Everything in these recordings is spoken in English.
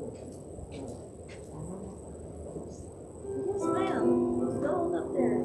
Yes, ma'am. Go on up there.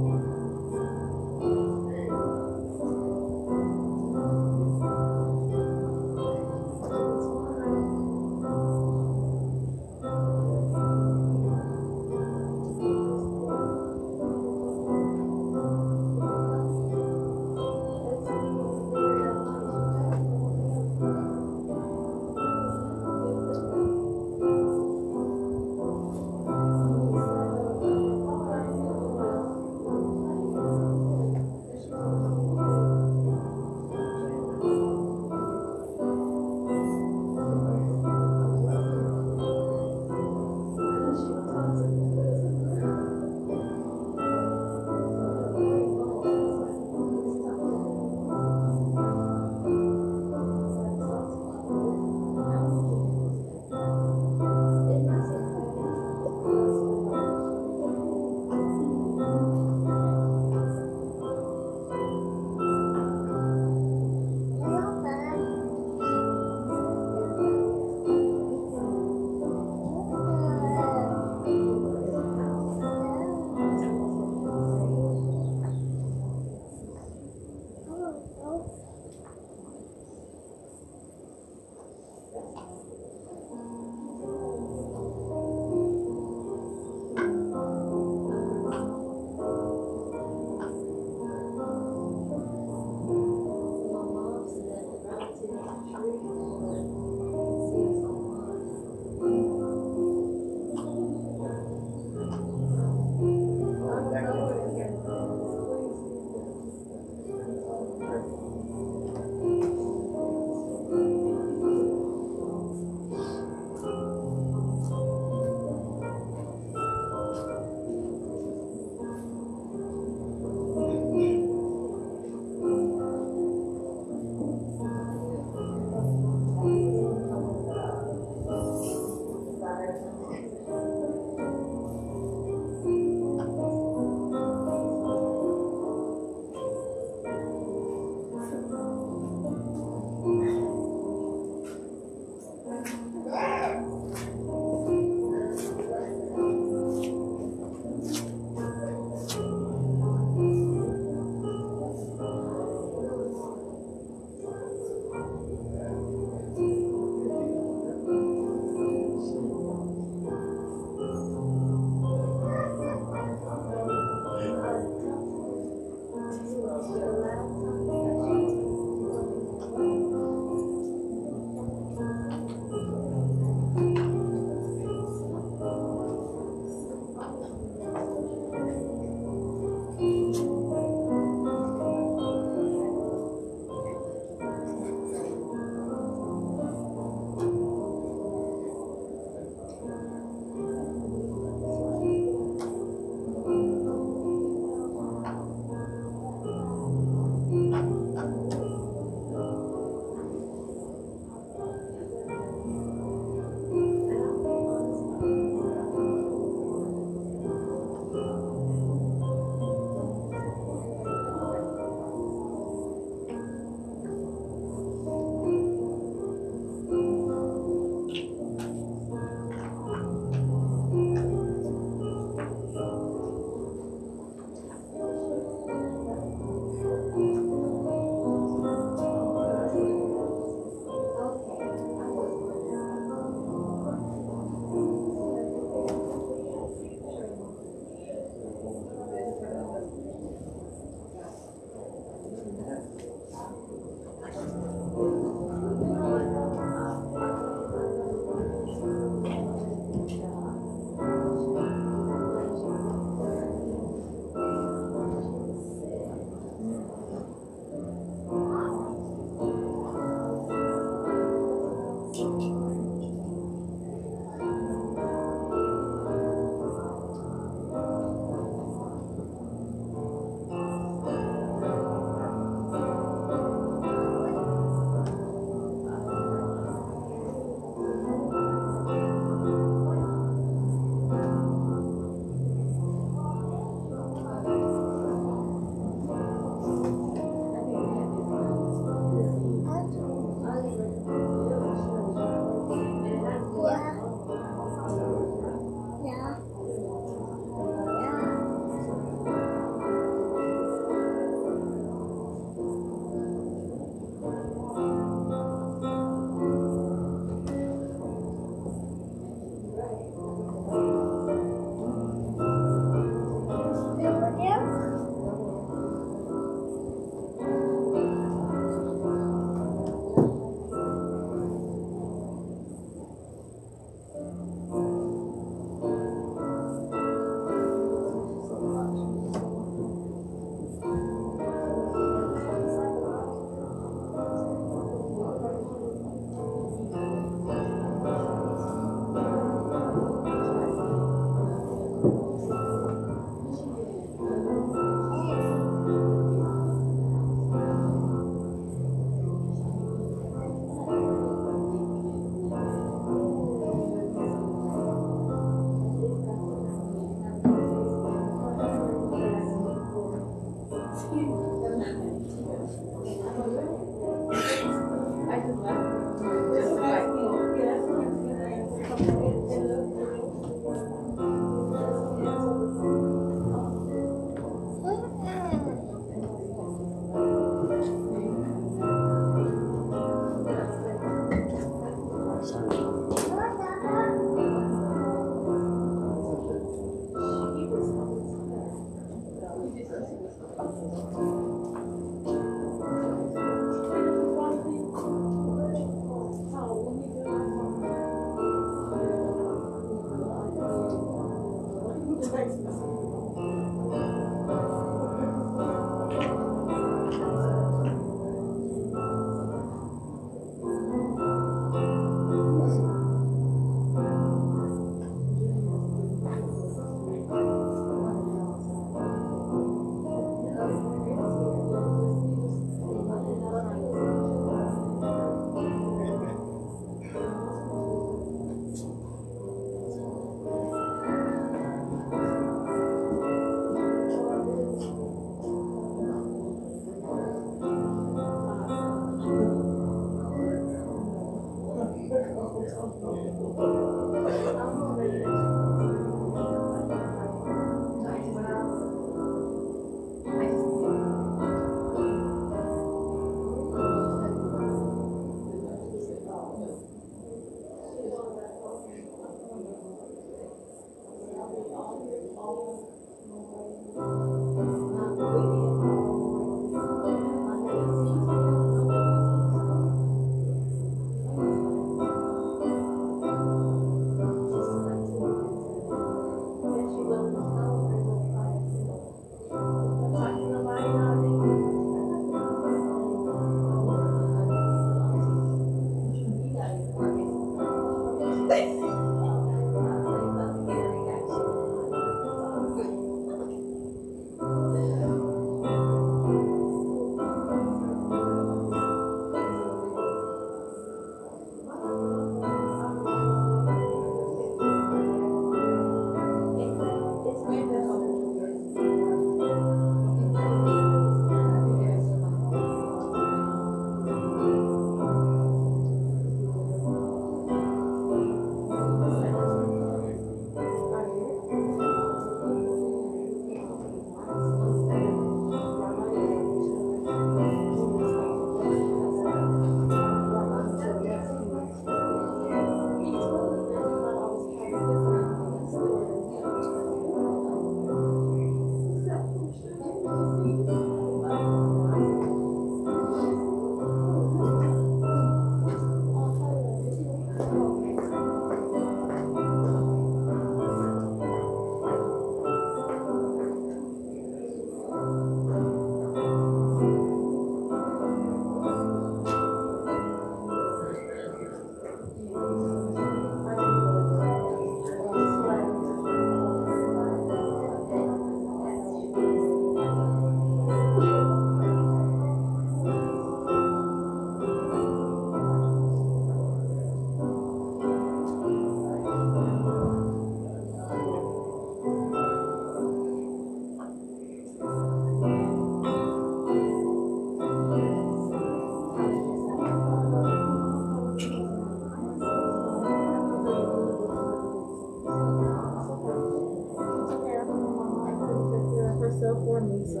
Herself for me, so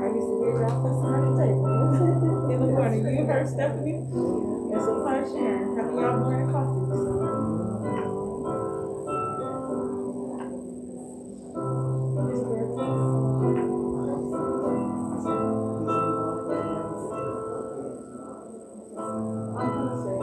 I used to get it off the side of the table in the morning. You heard Stephanie, and sometimes Sharon having y'all morning coffee. So. It's good. I'm gonna say.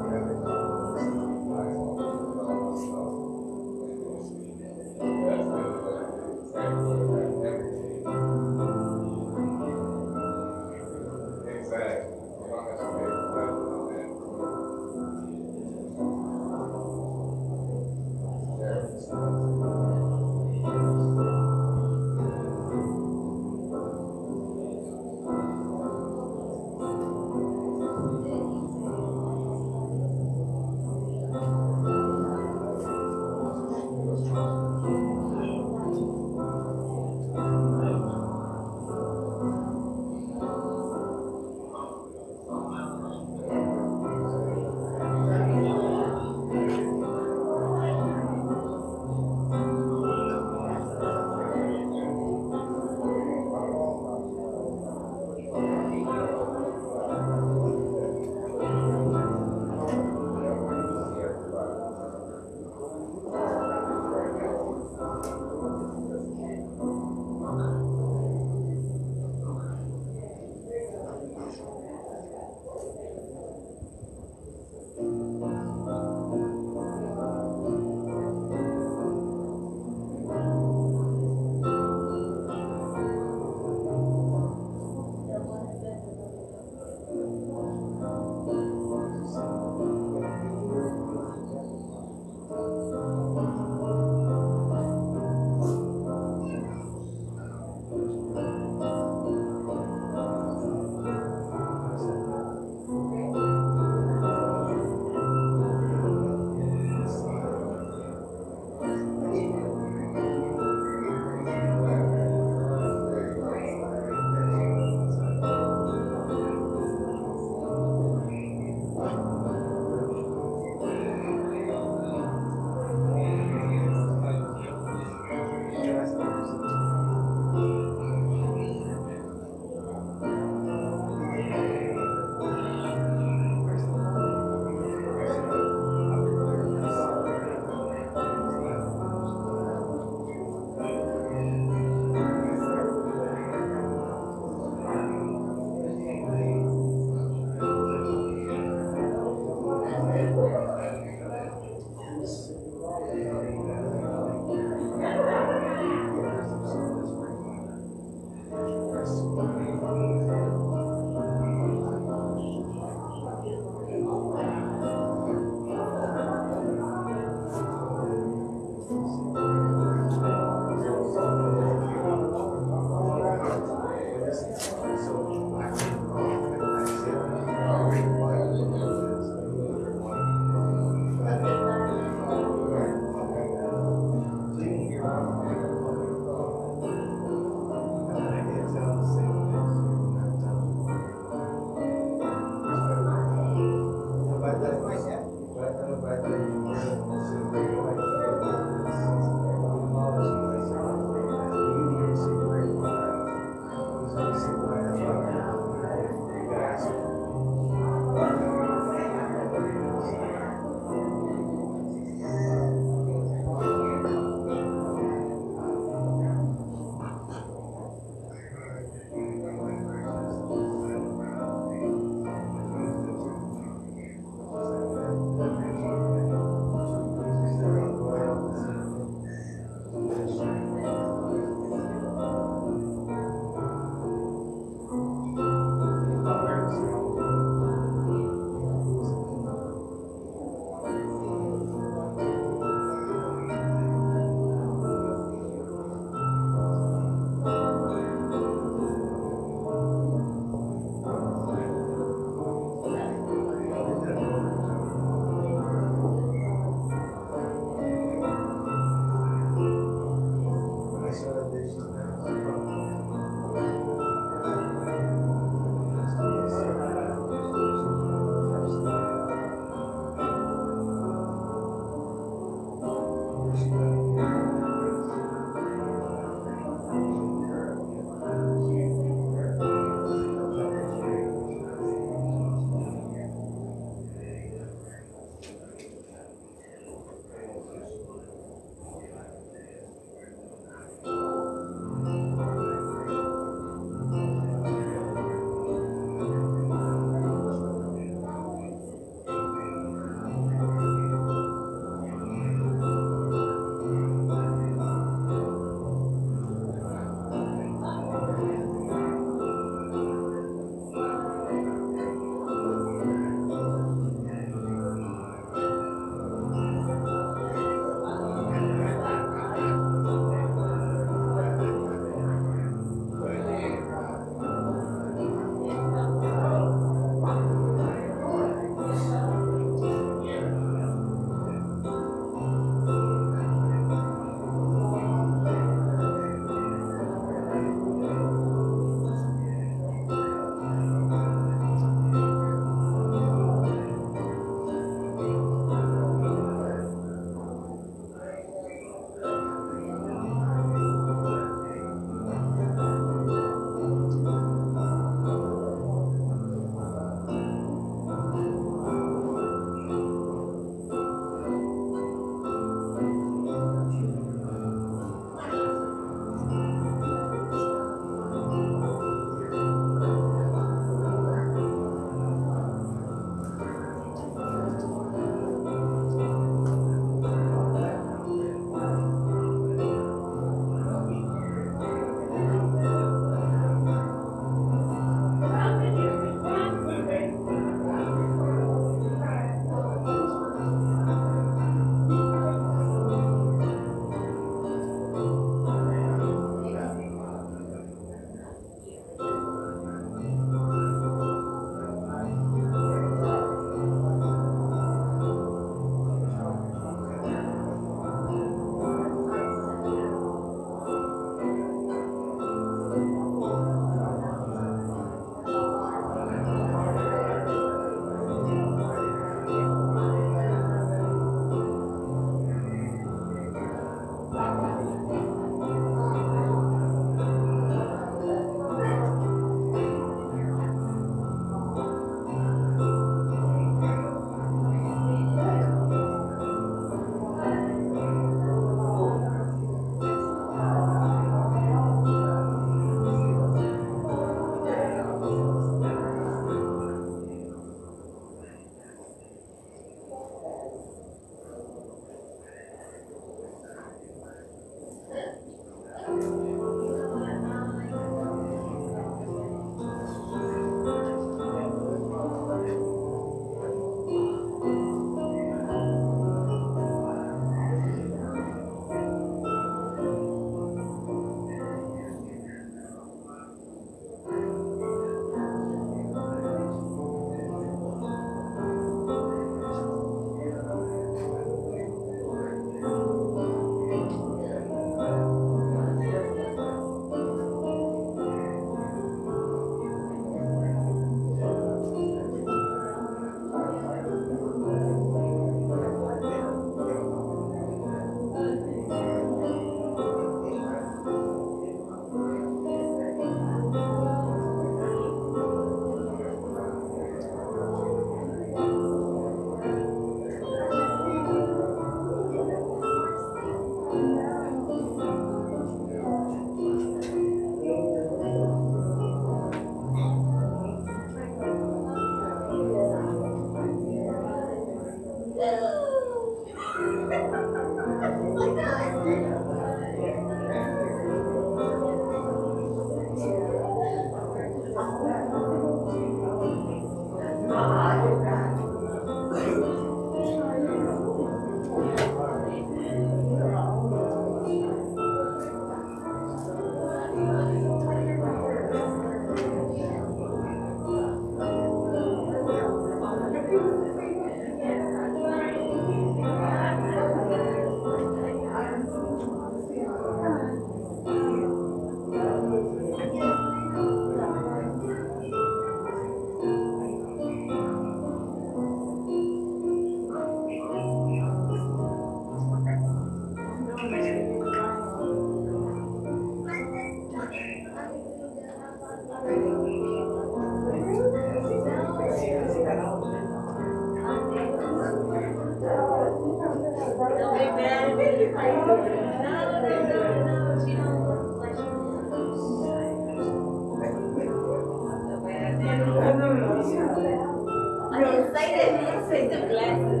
I didn't say that. I said the glasses.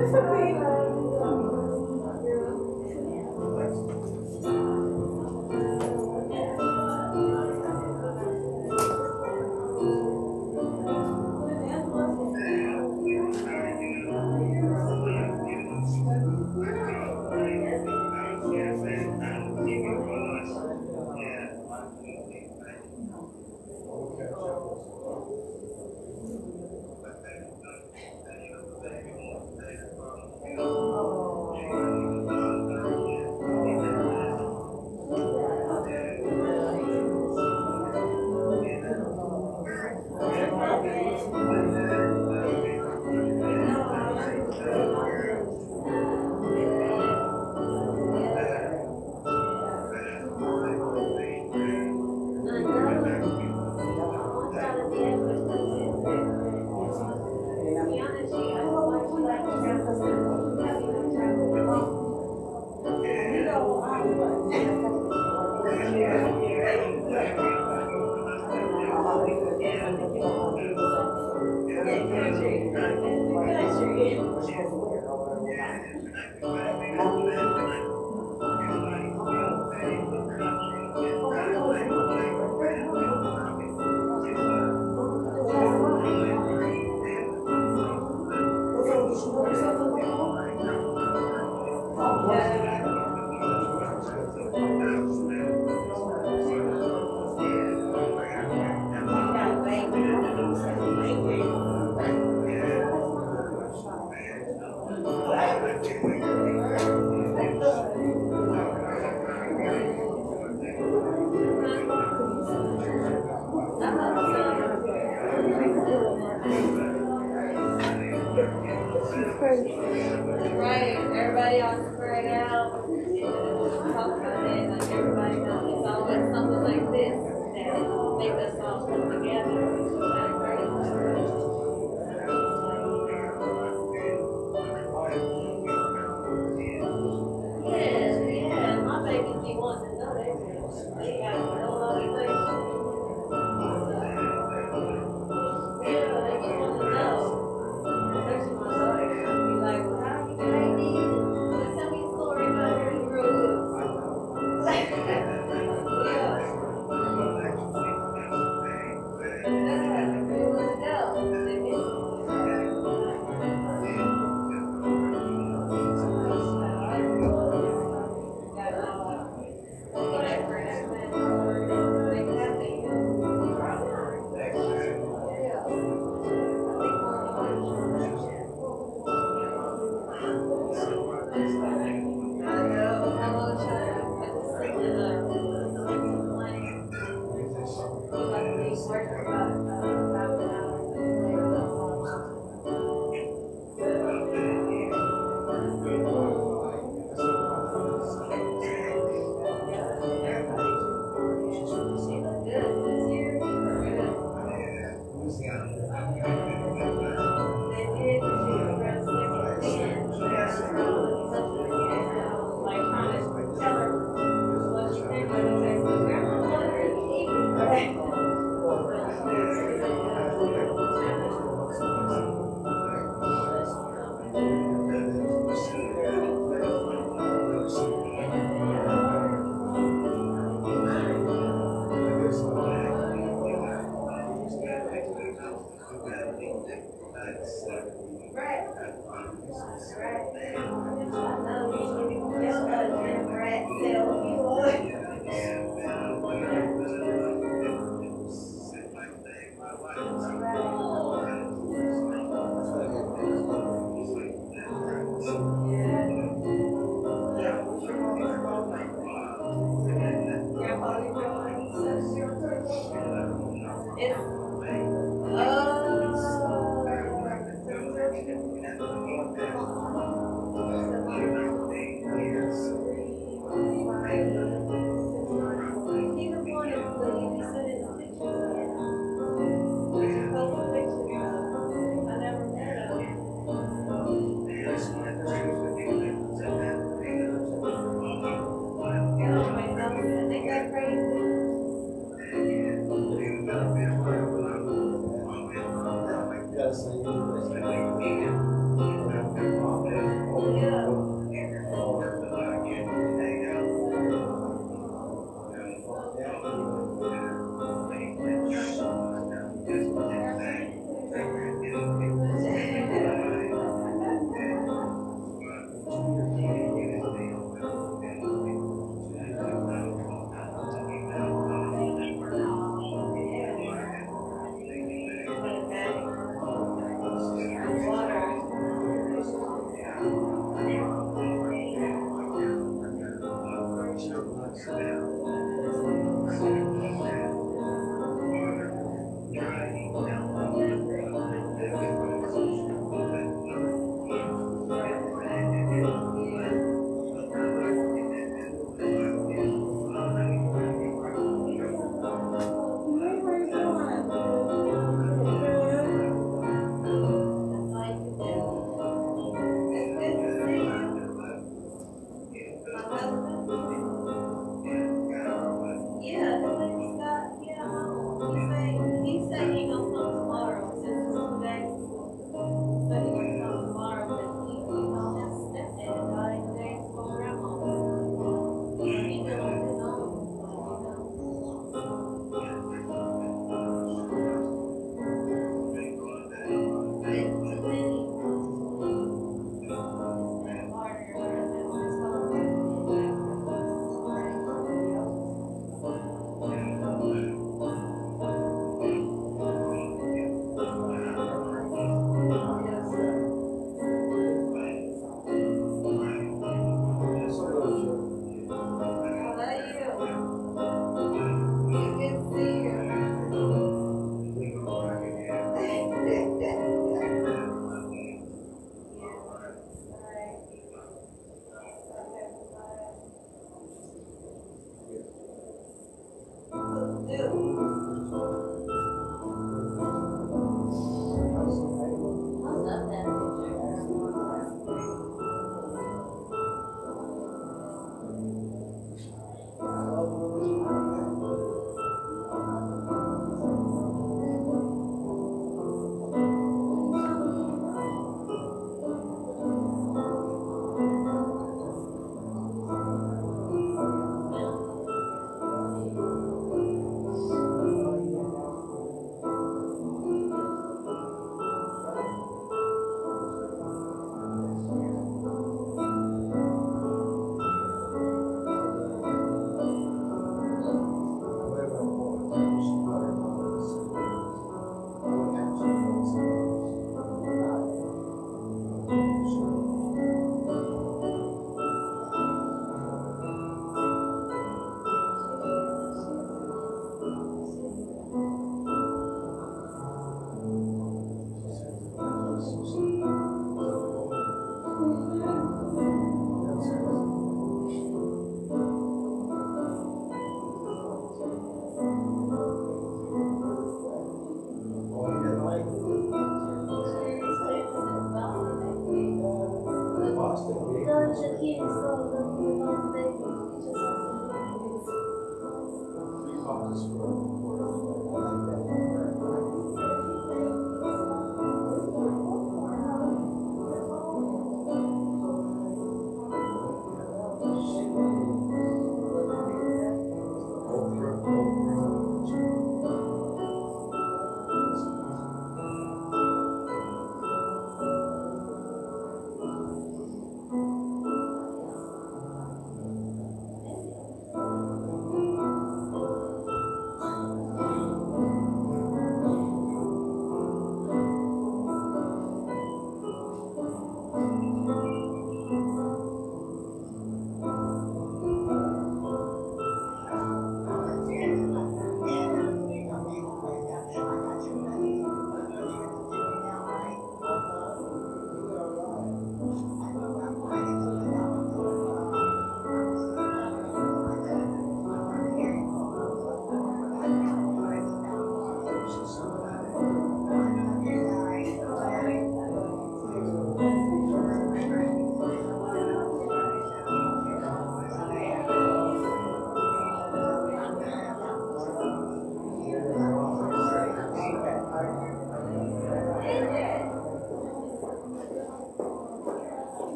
It's okay. Right, everybody all spread out. Talk about it, like everybody knows it's always something like this that makes us all come together. Yeah, my babies be wanting to know that. They got a whole lot of questions. Yeah, they be wanting to know. Especially my daughter. She'll be like, well, how you get AD? Tell me a story about how you grew up. Yeah.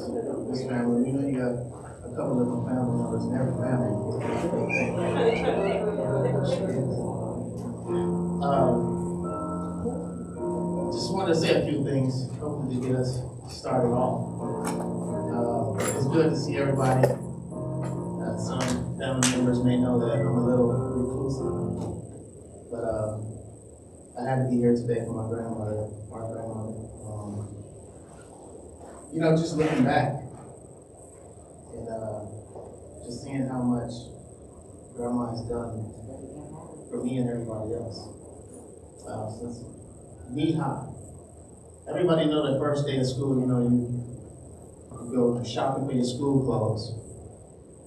this family. You know, you got a couple of different family members in every family. Just wanted to say a few things, hopefully to get us started off. It's good to see everybody. Some family members may know that I'm a little reclusive, but I had to be here today for my grandmother, our grandmother. You know, just looking back and just seeing how much Grandma has done for me and everybody else. Since knee high. Everybody know that first day of school, you know, you go shopping for your school clothes.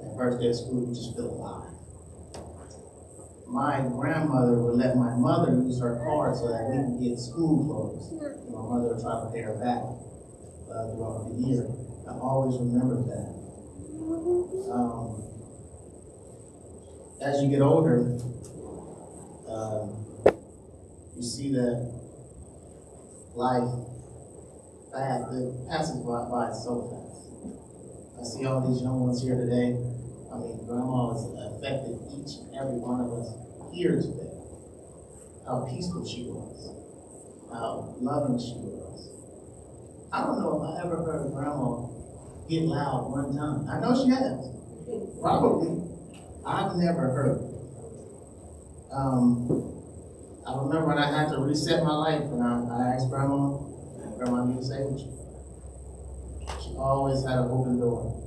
That first day of school, you just feel alive. My grandmother would let my mother use her card so that we could get school clothes. And my mother would try to pay her back throughout the year. I always remember that. As you get older, you see that life passes by so fast. I see all these young ones here today. I mean, Grandma has affected each and every one of us here today. How peaceful she was. How loving she was. I don't know if I ever heard Grandma get loud one time. I know she has. Probably. I've never heard. I remember when I had to reset my life, and I asked Grandma, Grandma, I need to stay with you. She always had an open door.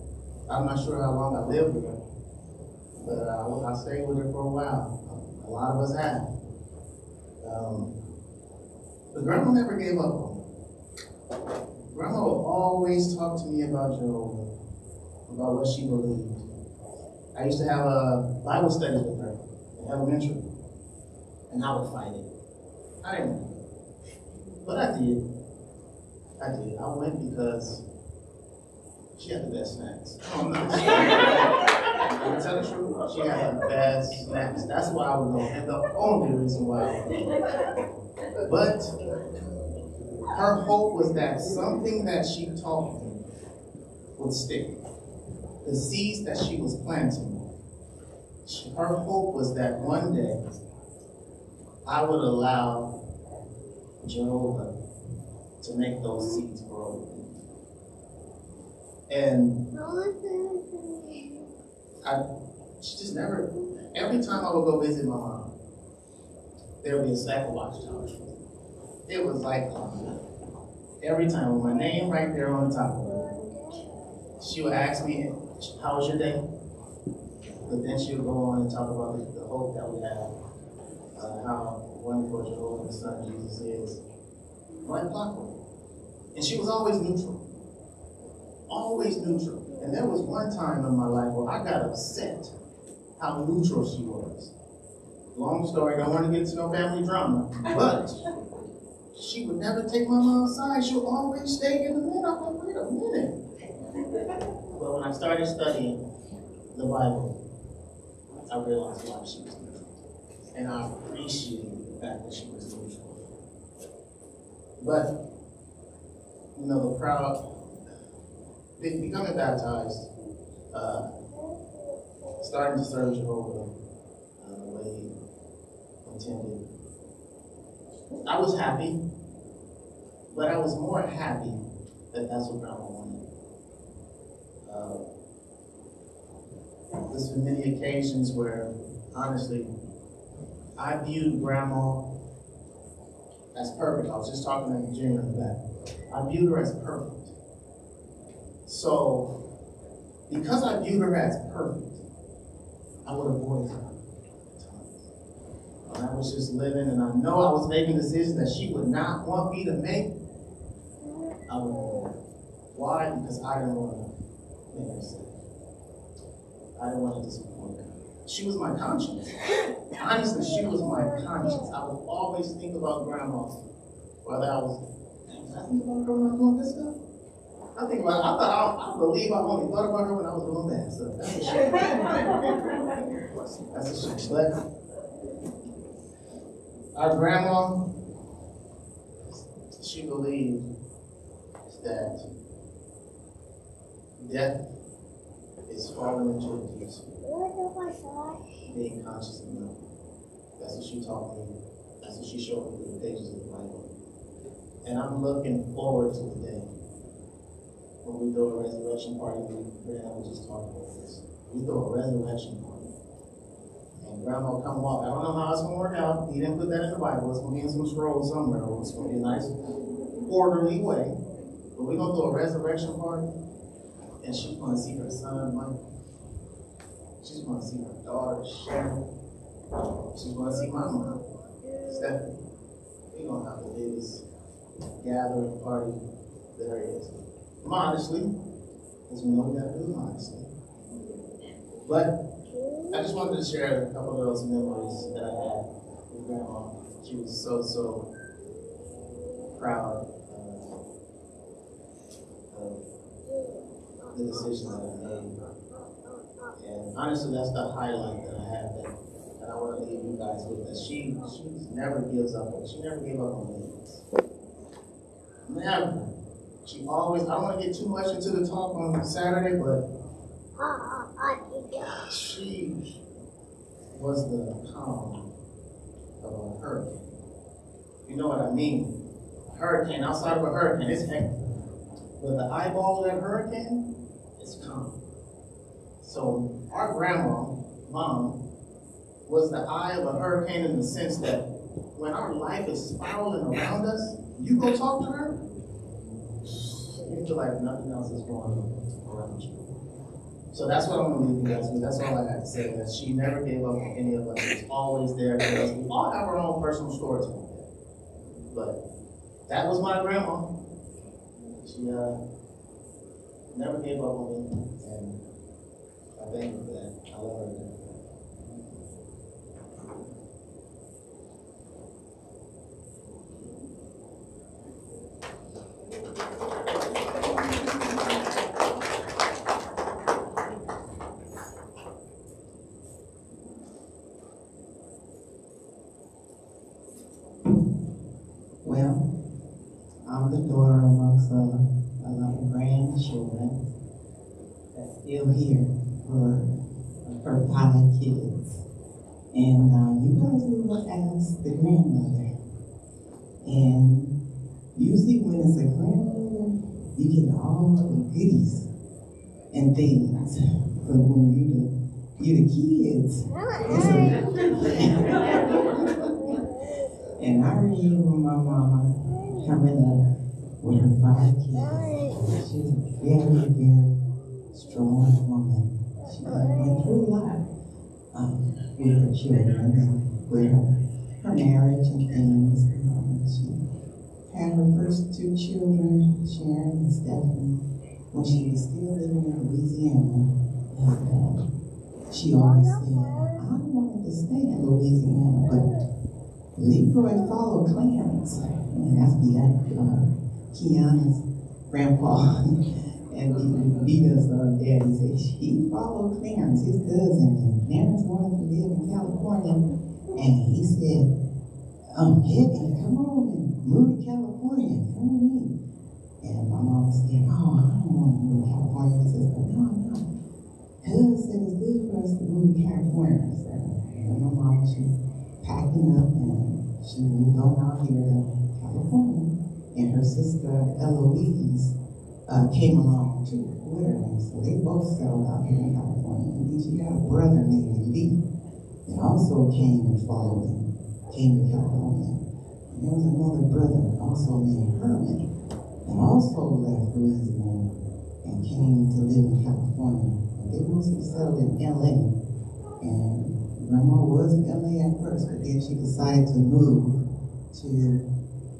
I'm not sure how long I lived with her, but I stayed with her for a while. A lot of us have. But Grandma never gave up on me. Grandma would always talk to me about Jehovah, about what she believed. I used to have a Bible studies with her in elementary, and I would fight it. I didn't know. But I did. I went because she had the best snacks. Oh, no. To tell the truth, she had the best snacks. That's why I would go, and the only reason why I would go. But her hope was that something that she taught me would stick. The seeds that she was planting. Her hope was that one day I would allow Jehovah to make those seeds grow. And she just never, every time I would go visit my mom, there would be a stack of watchtowers. It was like every time with my name right there on the top of it. She would ask me, how was your day? But then she would go on and talk about the hope that we have, how wonderful Jehovah, the Son Jesus is. Like clockwork. And she was always neutral. Always neutral. And there was one time in my life where I got upset how neutral she was. Long story, don't want to get into no family drama. But she would never take my mom's side. She would always stay in the middle. I'm like, wait a minute. But when I started studying the Bible, I realized why she was neutral. And I appreciated the fact that she was neutral. But, you know, the proud, becoming baptized, starting to serve Jehovah the way he intended. I was happy, but I was more happy that that's what Grandma wanted. There's been many occasions where, honestly, I viewed Grandma as perfect. I was just talking to Junior in the back. I viewed her as perfect. So, because I viewed her as perfect, I would avoid her. When I was just living, and I know I was making decisions that she would not want me to make, I would avoid her. Why? Because I didn't want to make her sick. I didn't want to disappoint her. She was my conscience. Honestly, she was my conscience. I would always think about Grandma. Whether I think about her when I was doing good stuff. I believe I only thought about her when I was doing bad stuff. That's a shame. But our grandma, she believed that Death is falling into a deep sleep. Being conscious enough. That's what she taught me. That's what she showed me through the pages of the Bible. And I'm looking forward to the day when we throw a resurrection party. Grandma was just talking about this. We throw a resurrection party. And Grandma will come walk. I don't know how it's going to work out. He didn't put that in the Bible. It's going to be in some scroll somewhere. It's going to be a nice, orderly way. But we're going to throw a resurrection party. And she's going to see her son, Mike. She's going to see her daughter, Sharon. She's going to see my mom, Stephanie. We're going to have the biggest gathering party there is. Modestly, because we know we got to do it modestly. But I just wanted to share a couple of those memories that I had with Grandma. She was so proud of the decision that I made. And honestly, that's the highlight that I have that I want to leave you guys with. That she never gives up. She never gave up on me. Never. She always, I don't want to get too much into the talk on Saturday, but she was the calm of a hurricane. You know what I mean? A hurricane, outside of a hurricane, it's hectic. But the eyeball of that hurricane is calm. So our grandma, Mom, was the eye of a hurricane in the sense that when our life is spiraling around us, you go talk to her, you feel like nothing else is going on around you. So that's what I'm going to leave you guys with. That's all I have to say. That she never gave up on any of us. She was always there for us. We all have our own personal stories about that. But that was my grandma. She never gave up on me. And I thank her for that. I love her for that. Well, I'm the daughter amongst a lot of grandchildren that's still here for her 5 kids. And you guys will ask the grandmother. And usually when it's a grandmother, you get all the goodies and things. But when you're the kids, it's a And I remember my mama coming up with her 5 kids. She was a very, very strong woman. She went through a lot with her children and with her marriage and things. She had her first 2 children, Sharon and Stephanie, when she was still living in Louisiana. And she always said, I wanted to stay in Louisiana, but Leroy followed Clarence, and that's Kiana's grandpa, and Vita's daddy said he followed Clarence, his cousin, and Clarence wanted to live in California, and he said, Heavy, come on and move to California, come with me. And my mom said, oh, I don't want to move to California. He said, no. Cuz said it's good for us to move to California. So, and my mom, she packing up and she moved on out here to California. And her sister Eloise came along too with her. And so they both settled out here in California. And then she got a brother named Lee that also came and followed him, came to California. And there was another brother also named Herman that also left Louisiana and came to live in California. And they mostly settled in LA. And Grandma was in LA at first, but then she decided to move to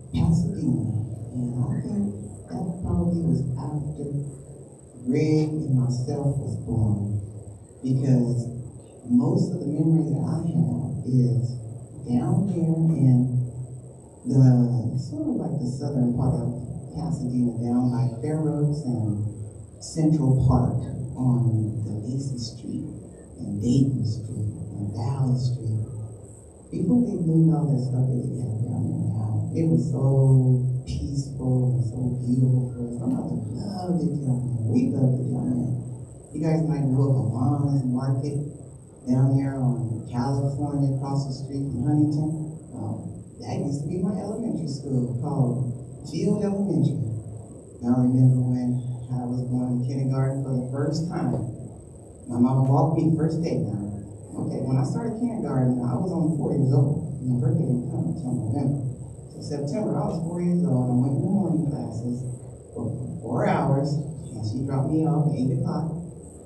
Pasadena. And I think that probably was after Greg and myself was born, because most of the memory that I have is down there in the sort of like the southern part of Pasadena, down by Fair Oaks and Central Park on the Lacey Street and Dayton Street and Valley Street. Before they moved all that stuff that they had down there now, it was so peaceful and so beautiful for us. My mother loved it down there. We loved it down there. guys might know of Alana's Market down there on California, across the street from Huntington. That used to be my elementary school called Field Elementary. Now I remember when I was going to kindergarten for the first time. My mama walked me the first day now. Okay, when I started kindergarten, I was only 4 years old. My birthday didn't come until November. So September, I was 4 years old. I went to the morning classes for 4 hours, and she dropped me off at 8 o'clock,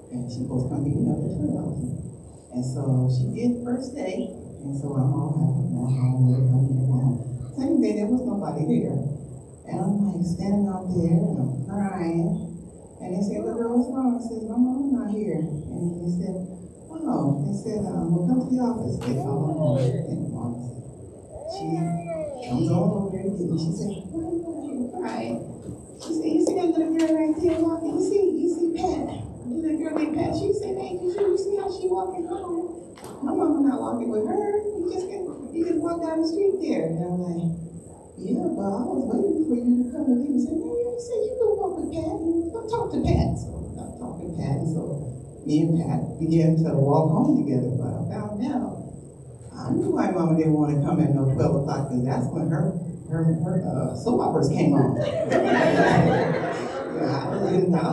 and she was supposed to come pick me up at 12. And so she did the first day, and so I'm all happy. Now I'm home. Second day, there was nobody there. And I'm like standing out there, and I'm crying. And they said, "Little girl, what's wrong?" I said, "My mom's not here." And they said, "Oh," they said, "Well, come to the office." They called my mom, and the mom said, she comes on over there to get me. She said, "Why are you crying?" She said, "You see that little girl right there walking? You see Pat? The little girl named Pat." She said, "Hey, you see how she walking home? My mama not walking with her. You just walk down the street there." And I'm like, "Yeah, but I was waiting for you to come and leave." He said, "No, you said you go walk with Pat. Go talk to Pat." So I talked to Pat, and so me and Pat began to walk home together. But I found out, I knew why Mama didn't want to come at no 12 o'clock, because that's when her soap operas came on. I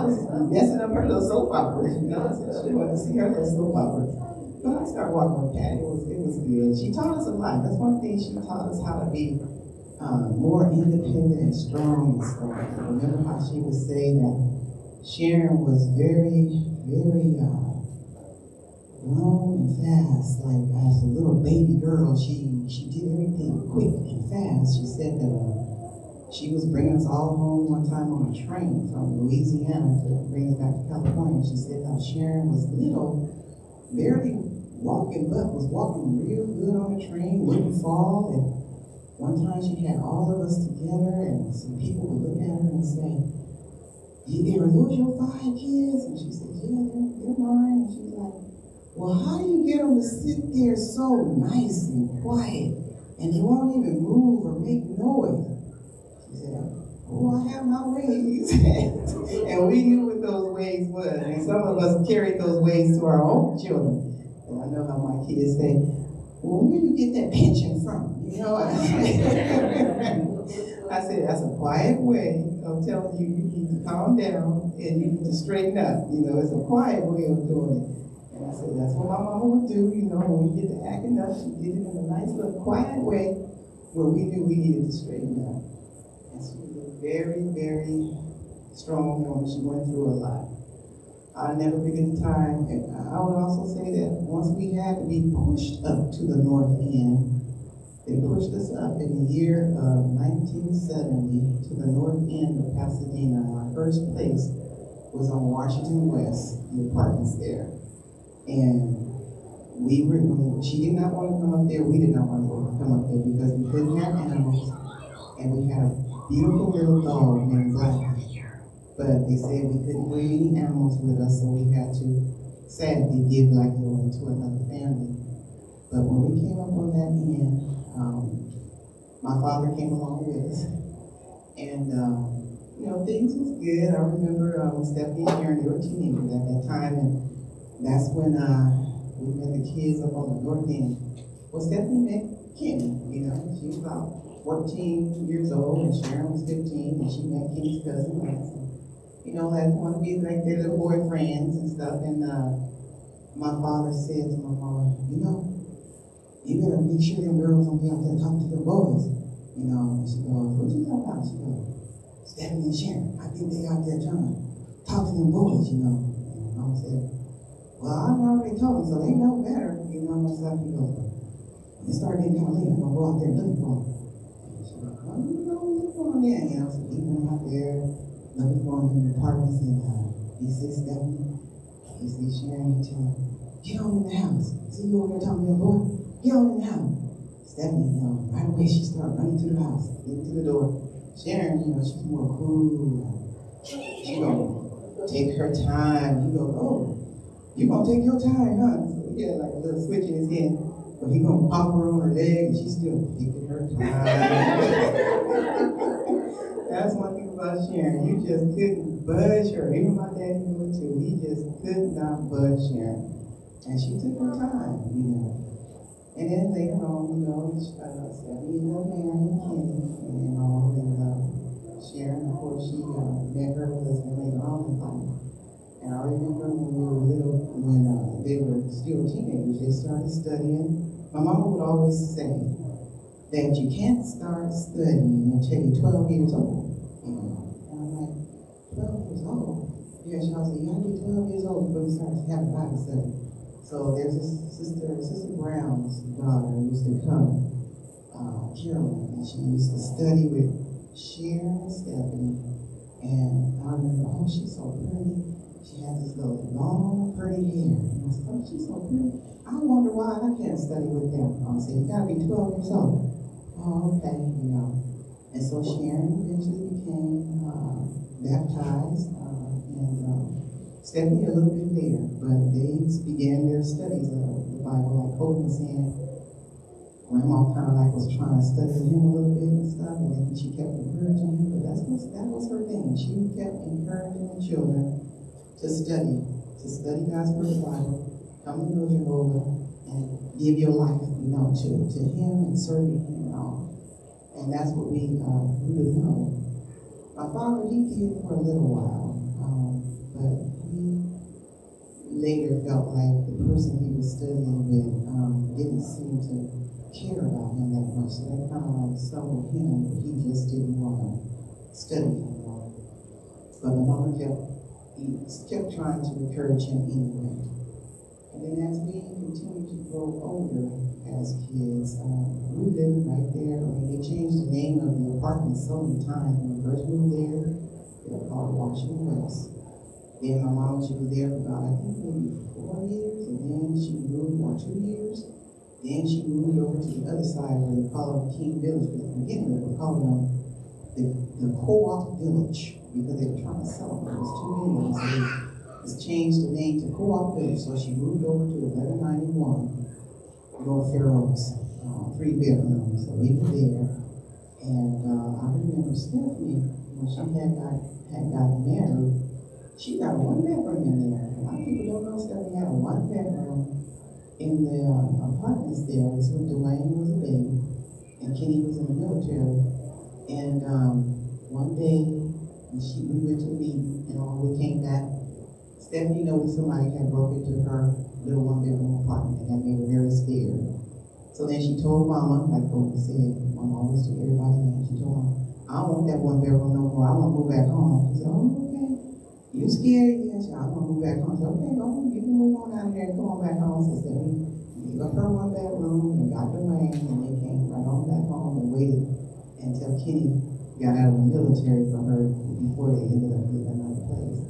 was messing up her little soap operas, so she wanted to see her little soap operas. But I started walking with Pat. It was good. She taught us a lot. That's one thing, she taught us how to be more independent and strong and stuff. I remember how she would say that Sharon was very, very grown and fast. Like as a little baby girl, she did everything quick and fast. She said that she was bringing us all home one time on a train from Louisiana to bring us back to California. She said how Sharon was little, barely walking, but was walking real good on the train, wouldn't fall. And one time she had all of us together, and some people would look at her and say, "Are those your 5 kids?" And she said, "Yeah, they're mine." And she was like, "Well, how do you get them to sit there so nice and quiet, and they won't even move or make noise?" She said, "Oh, I have my ways." And we knew what those ways was, and some of us carried those ways to our own children. And I know how my kids say, "Well, where do you get that pension from?" I said, "That's a quiet way of telling you need to calm down and you need to straighten up. It's a quiet way of doing it." And I said, that's what my mama would do, when we get to acting up, she did it in a nice little quiet way where we knew we needed to straighten up. And she was a very, very strong woman. She went through a lot. I'll never forget the time. And I would also say that once we had to be pushed up to the north end, they pushed us up in the year of 1970 to the north end of Pasadena. Our first place was on Washington West, the apartments there. And she did not want to come up there, we did not want to come up there because we couldn't have animals, and we had a beautiful little dog named Black. But they said we couldn't bring any animals with us, so we had to sadly give Blackie over to another family. But when we came up on that end, my father came along with us, and things was good. I remember Stephanie and Sharon, they were teenagers at that time, and that's when we met the kids up on the north end. Well, Stephanie met Kenny, she was about 14 years old, and Sharon was 15, and she met Kenny's cousin Lance. Like want to be like their little boyfriends and stuff. And my father said to my mom, "You better make sure them girls don't be out there talking to the boys." And she goes, "What you talking about?" She goes, "Stephanie and Sharon, I think they out there trying to talk to them boys, And Mom said, "Well, I already told them, so they know better, and stuff." He goes, "When it started getting kind of late, I'm gonna go out there looking for them." And she goes, "Well, look for them then." So he went out there looking for them in the apartments, and he said, "Stephanie," he said, "Sharon," he told him, "Get on in the house. See you over there talking to that boy? Get on in the house." Stephanie, right away she started running to the house, getting to the door. Sharon, she's more cool. She gonna take her time. He goes, "Oh, you gonna take your time, huh?" So he had like a little switch in his hand, but he gonna pop her on her leg, and she's still taking her time. That's one thing about Sharon. You just couldn't budge her. Even my daddy knew it too. He just could not budge Sharon. And she took her time, you know. And then later on, you know, Stephanie ended up marrying Kenny, and you know, and Sharon, of course, she met her husband later on in life. And I remember when we were little, when they were still teenagers, they started studying. My mama would always say that you can't start studying until you're 12 years old. You know? And I'm like, 12 years old? Yeah, she always said, you gotta be 12 years old before you start having Bible study. So there's this Sister Brown's daughter used to come, Carolyn, and she used to study with Sharon and Stephanie. And I remember, oh, she's so pretty. She has this little long, pretty hair. And I said, oh, she's so pretty. I wonder why I can't study with them. I said, you gotta be 12 years old. Oh, okay, you know. And so Sharon eventually became baptized, and Stephanie a little bit later, but they began their studies of the Bible, like Colton was saying. Grandma kind of like was trying to study him a little bit and stuff, and then she kept encouraging him, but that was her thing. She kept encouraging the children to study God's word of the Bible, come to know Jehovah, and give your life, you know, to him and serving him and all. And that's what we really know. My father, he did for a little while, but he later felt like the person he was studying with didn't seem to care about him that much. So that kind of like stumbled him, but he just didn't want to study anymore. But my mama kept trying to encourage him anyway. And then as we continued to grow older as kids, we lived right there. I mean, they changed the name of the apartment so many times. When we first moved there, they were called Washington West. Then my mom, she was there for about, I think, maybe 4 years, and then she moved for 2 years. Then she moved over to the other side where they call it King Village. But at the beginning, they were calling them the Co-op Village because they were trying to sell them. It was too many of them, so they just changed the name to Co-op Village. So she moved over to 1191 North Fair Oaks, 3 bedrooms. So we were there, and I remember Stephanie when she had gotten married. She got a 1-bedroom in there. A lot of people don't know Stephanie had a 1-bedroom in the apartments there. This when Dwayne was a baby and Kenny was in the military. And one day, we went to the meeting, and when we came back, Stephanie noticed somebody had broke into her little 1-bedroom apartment, and that made her very scared. So then she told Mama, like Colton said, Mama always took everybody in. She told Mama, I don't want that 1-bedroom no more. I want to move back home. She said, oh, okay. You scared? Yes, I want to move back home. I said, okay, go on. You can move on out of there and go on back home. So Stephanie gave up her 1-bedroom and got the land, and they came right on back home and waited until Kenny got out of the military for her before they ended up getting another place.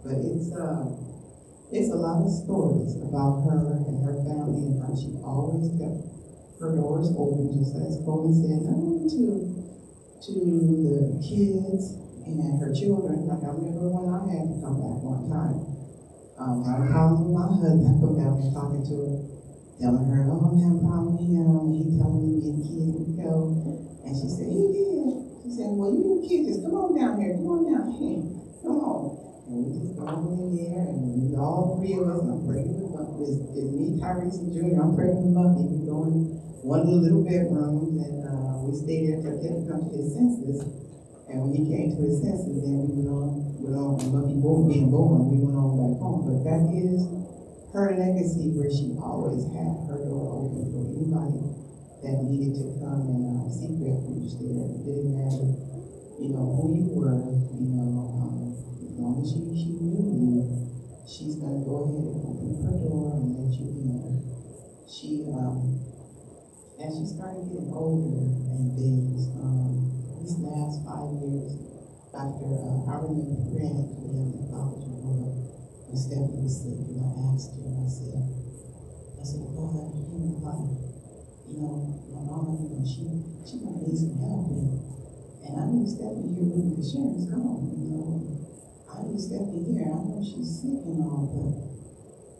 But it's a lot of stories about her and her family and how she always kept her doors open, just as Colton said, not only to the kids and her children. Like I remember when I had to come back one time. I had problems with my husband. I come down there talking to her, telling her, oh, I'm having a problem with him, and he telling me to get the kids to go. And she said, he did. She said, well, you kids, just come on down here, come on down here, come on. And we just go in there, and we all 3 of us, and I'm pregnant with Bumpy. It's me, Tyrese, and Junior. I'm pregnant with Bumpy. We go in one of the little bedrooms, and we stayed there until Kevin come to his senses. And when he came to his senses, then we went on, and Bumpy being born, we went on back home. But that is her legacy, where she always had her door open for anybody that needed to come and seek refuge there. It didn't matter, who you were, as long as she knew you, she's going to go ahead and open her door and let you in. She, as she started getting older and things, these last 5 years after, I remember praying to the Heavenly Father Jehovah when Stephanie was sick, and I asked her, I said, God, Heavenly Father, my mama, she might need some help, and I need Stephanie here with me because Sharon's gone, I need Stephanie here. I know she's sick and all, but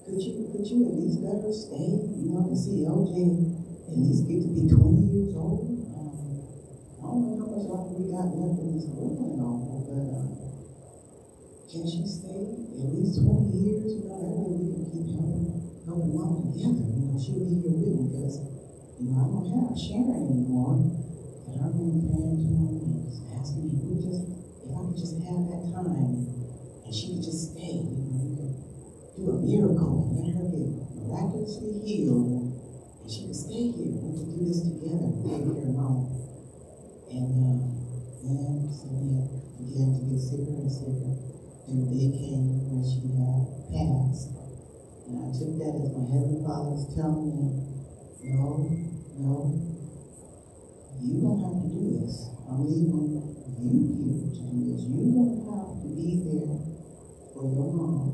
could you at least let her stay, to see LJ at least get to be 20 years old? I don't know how much longer we got left in this world and all, but can she stay at least 20 years? You know, that way we can keep helping mom together. You know, she'll be here with me because, you know, I don't have Sharon anymore. And I've been praying to him and just asking if I could just have that time and she could just stay, you know, we could do a miracle and let her get miraculously healed and she could stay here. We could do this together and take care of mom. And then Cynthia began to get sicker and sicker. And the day came when she had passed. And I took that as my Heavenly Father was telling me, no, you don't have to do this. I'm leaving you here to do this. You don't have to be there for your mom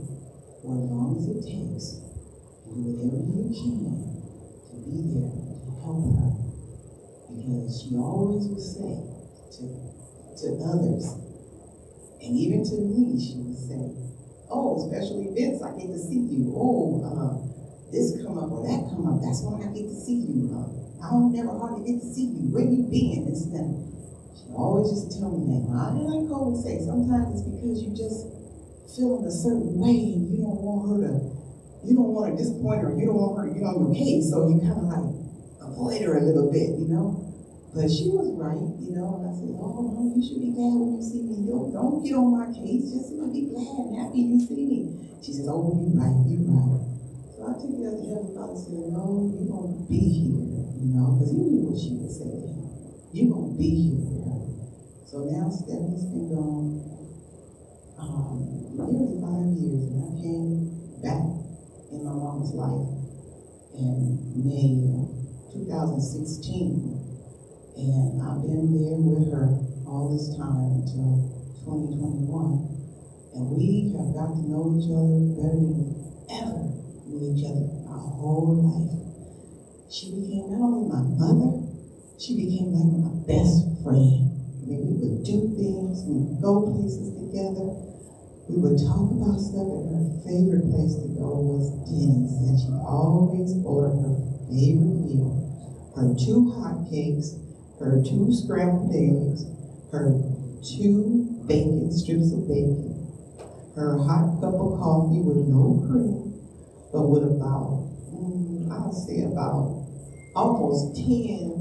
for as long as it takes. And do whatever you can to be there to help her. Because she always would say to others, and even to me, she would say, oh, special events, I get to see you. Oh, this come up or that come up, that's when I get to see you. I don't never hardly get to see you. Where you been? This and that. She always just tell me that. Now, I like Cole would say, sometimes it's because you just feeling a certain way and you don't want to disappoint her, you don't want her to get on your case, so you kind of like avoid her a little bit, you know. But she was right, you know, and I said, oh, Mom, you should be glad when you see me. Don't get on my case, just be glad and happy you see me. She says, oh, you right. So I took it as the Heavenly Father said, no, you're going to be here, you know, because he knew what she would say to him. You're going to be here for her. So now Stephanie's been gone nearly 5 years, and I came back in my mom's life in May 2016. And I've been there with her all this time until 2021. And we have got to know each other better than we ever knew each other our whole life. She became not only my mother, she became like my best friend. I mean, we would do things, we would go places together, we would talk about stuff, and her favorite place to go was Denny's. And she always ordered her favorite meal, her 2 hot cakes, her 2 scrambled eggs, her 2 strips of bacon, her hot cup of coffee with no cream, but with about, I'll say about almost 10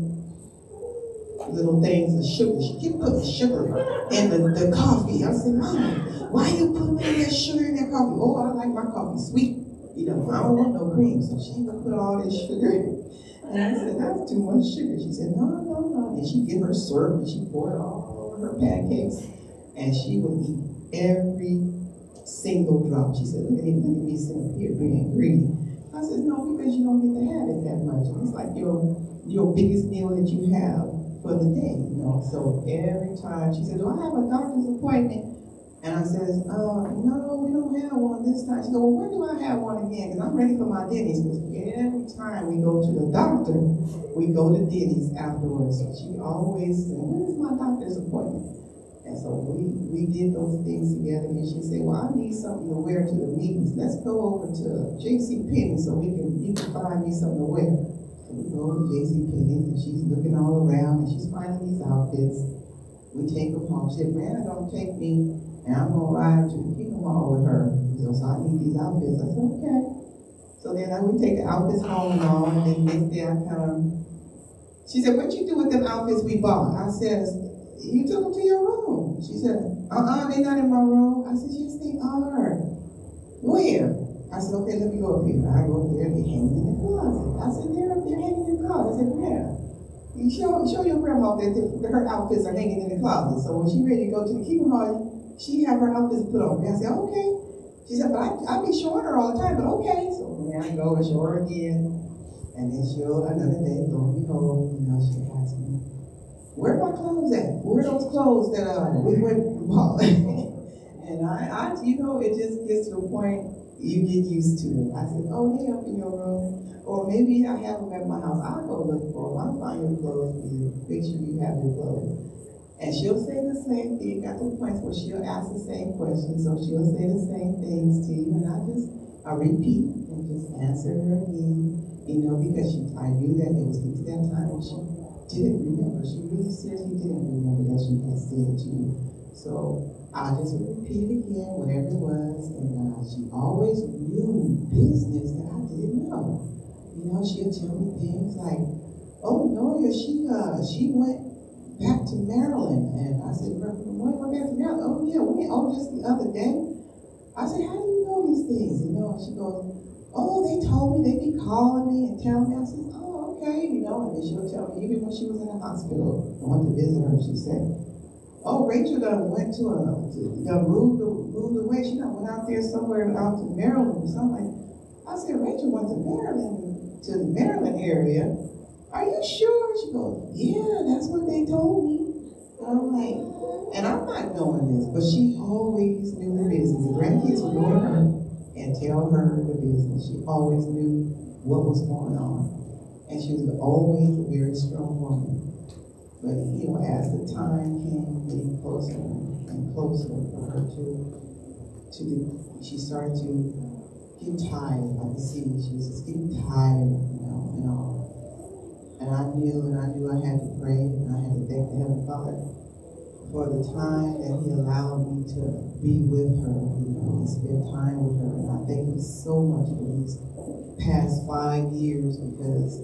little things of sugar. She kept putting sugar in the coffee. I said, Mom, why you putting that sugar in that coffee? Oh, I like my coffee sweet. You know, I don't want no cream. So she would put all this sugar in. And I said, that's too much sugar. She said, no. And she'd get her syrup and she poured it all over her pancakes. And she would eat every single drop. She said, look at me sitting up here being greedy. I said, no, because you don't get to have it that much. It's like your biggest meal that you have for the day, you know. So every time she said, do I have a doctor's appointment? And I says, no, we don't have one this time. She goes, well, when do I have one again? Because I'm ready for my Denny's. Because every time we go to the doctor, we go to Denny's afterwards. So she always said, when is my doctor's appointment? And so we did those things together. And she said, well, I need something to wear to the meetings. Let's go over to JCPenney so you can find me something to wear. So we go to JCPenney and she's looking all around and she's finding these outfits. We take them home. She said, man, don't take me. And I'm going to ride to the Kingdom Hall with her. So I need these outfits. I said, okay. So then I would take the outfits home and all, and then next day I come. She said, what you do with them outfits we bought? I said, you took them to your room. She said, they're not in my room. I said, yes, they are. Where? I said, okay, let me go up here. I go up there, they're hanging in the closet. I said, they're up there hanging in the closet. I said, yeah. You show your grandma that her outfits are hanging in the closet. So when she's ready to go to the Kingdom Hall, she have her outfits put on. And I said, okay. She said, but I be showing her all the time, but okay. So then I go and show her again. And then another day, lo and behold, you know, she asked me, where are my clothes at? Where are those clothes that we went and bought? And I, you know, it just gets to the point you get used to it. I said, oh, they up in your room. Or maybe I have them at my house. I'll go look for them. I'll find your clothes for you. Make sure you have your clothes. And she'll say the same thing. Got to the point where she'll ask the same questions, so she'll say the same things to you. And I repeat and just answer her again, you know, because I knew that it was getting to that time when she didn't remember. She really seriously didn't remember that she had said to you. So I just would repeat again whatever it was, and she always knew business that I didn't know. You know, she'll tell me things like, "Oh, Noya, she went back to Maryland," and I said, "When went back to Maryland?" "Oh yeah, just the other day." I said, "How do you know these things?" You know, and she goes, "Oh, they told me, they be calling me and telling me." I said, "Oh, okay," you know, and then she'll tell me, even when she was in the hospital, I went to visit her, she said, "Oh, Rachel done went done moved away. She done went out there somewhere out to Maryland or something." I said, "Rachel went to the Maryland area. Are you sure?" She goes, "Yeah, that's what they told me." I'm like, and I'm not knowing this, but she always knew the business. The grandkids would go to her and tell her the business. She always knew what was going on. And she was always a very strong woman. But, you know, as the time came getting closer and closer for her she started to get tired. I could see she was just getting tired, you know, and all. And I knew I had to pray, and I had to thank the Heavenly Father for the time that He allowed me to be with her, you know, and spend time with her. And I thank Him so much for these past 5 years, because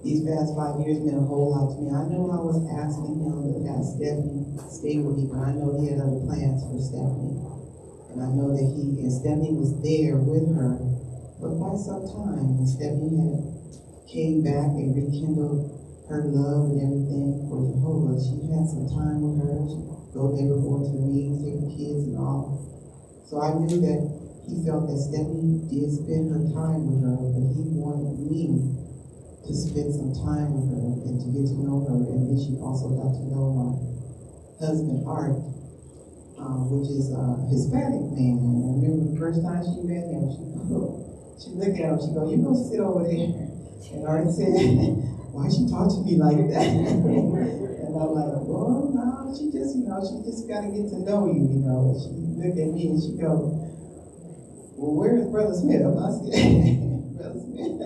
these past 5 years meant a whole lot to me. I know I was asking Him to have Stephanie stay with me, but I know He had other plans for Stephanie. And I know that Stephanie was there with her for quite some time. And Stephanie came back and rekindled her love and everything for Jehovah. She had some time with her. They were going to the meetings, take the kids and all. So I knew that He felt that Stephanie did spend her time with her, but He wanted me to spend some time with her and to get to know her. And then she also got to know my husband, Art, which is a Hispanic man. And I remember the first time she met him, she looked at him, she go, "You go sit over there." And Art said, "Why she talk to me like that?" And I'm like, "Well, no, she just got to get to know you, you know." And she looked at me and she goes, "Well, where is Brother Smith?" I said, "Brother Smith?"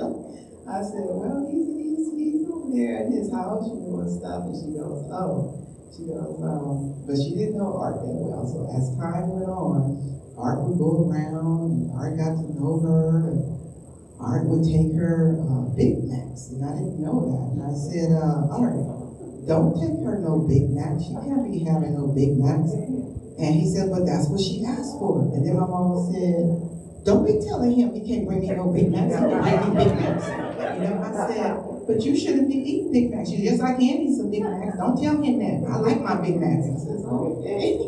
I said, "Well, he's over there at his house, you know, and stuff." And she goes, "Oh." She goes, but she didn't know Art that well. So as time went on, Art would go around, and Art got to know her, and Art would take her Big Macs, and I didn't know that. And I said, "Art, don't take her no Big Macs. She can't be having no Big Macs." And he said, "But that's what she asked for." And then my mama said, "Don't be telling him he can't bring me no Big Macs. He can bring me Big Macs." You know, I said, "But you shouldn't be eating Big Macs." She said, "Yes, I can eat some Big Macs. Don't tell him that. I like my Big Macs." I said, "Okay.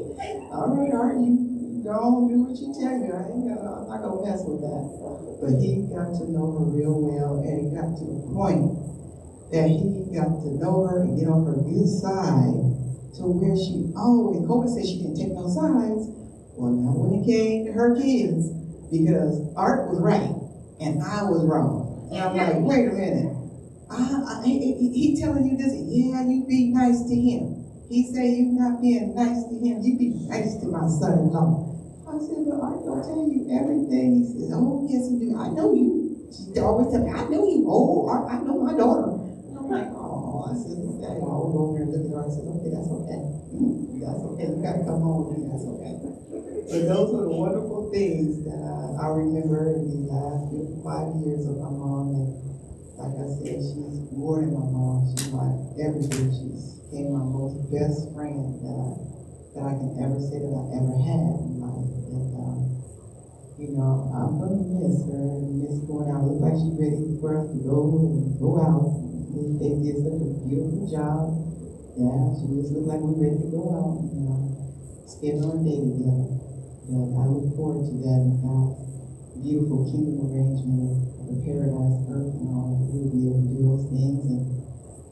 All right, Art, you don't do what she tell you. I'm not going to mess with that." But he got to know her real well, and it got to the point that he got to know her and get on her good side, to where she always, Kobe said she didn't take no sides. Well, now when it came to her kids, because Art was right and I was wrong. And I'm like, wait a minute. He telling you this, yeah, you be nice to him. He say you not being nice to him, you be nice to my son-in-law. I said, "But Art don't tell you everything." He says, "Oh, yes, he do. I know you." She always tell me, "I know you. Oh, Art, I know my daughter." And I'm like, "Oh," I said, "Okay." I would go over and look at her and say, "Okay, that's okay. That's okay. You got to come home with me. That's okay." But those are the wonderful things that I remember in these last 5 years of my mom. And like I said, she's more than my mom. She's my everything. She's became my most best friend that I can ever say that I ever had in life. And you know, I'm gonna miss her and miss going out. Look like she's ready for us to go out. They did such a beautiful job. Yeah, she just looked like we're ready to go out and spend our day together. But I look forward to that and God's beautiful kingdom arrangement of the paradise earth and all. We'll be able to do those things and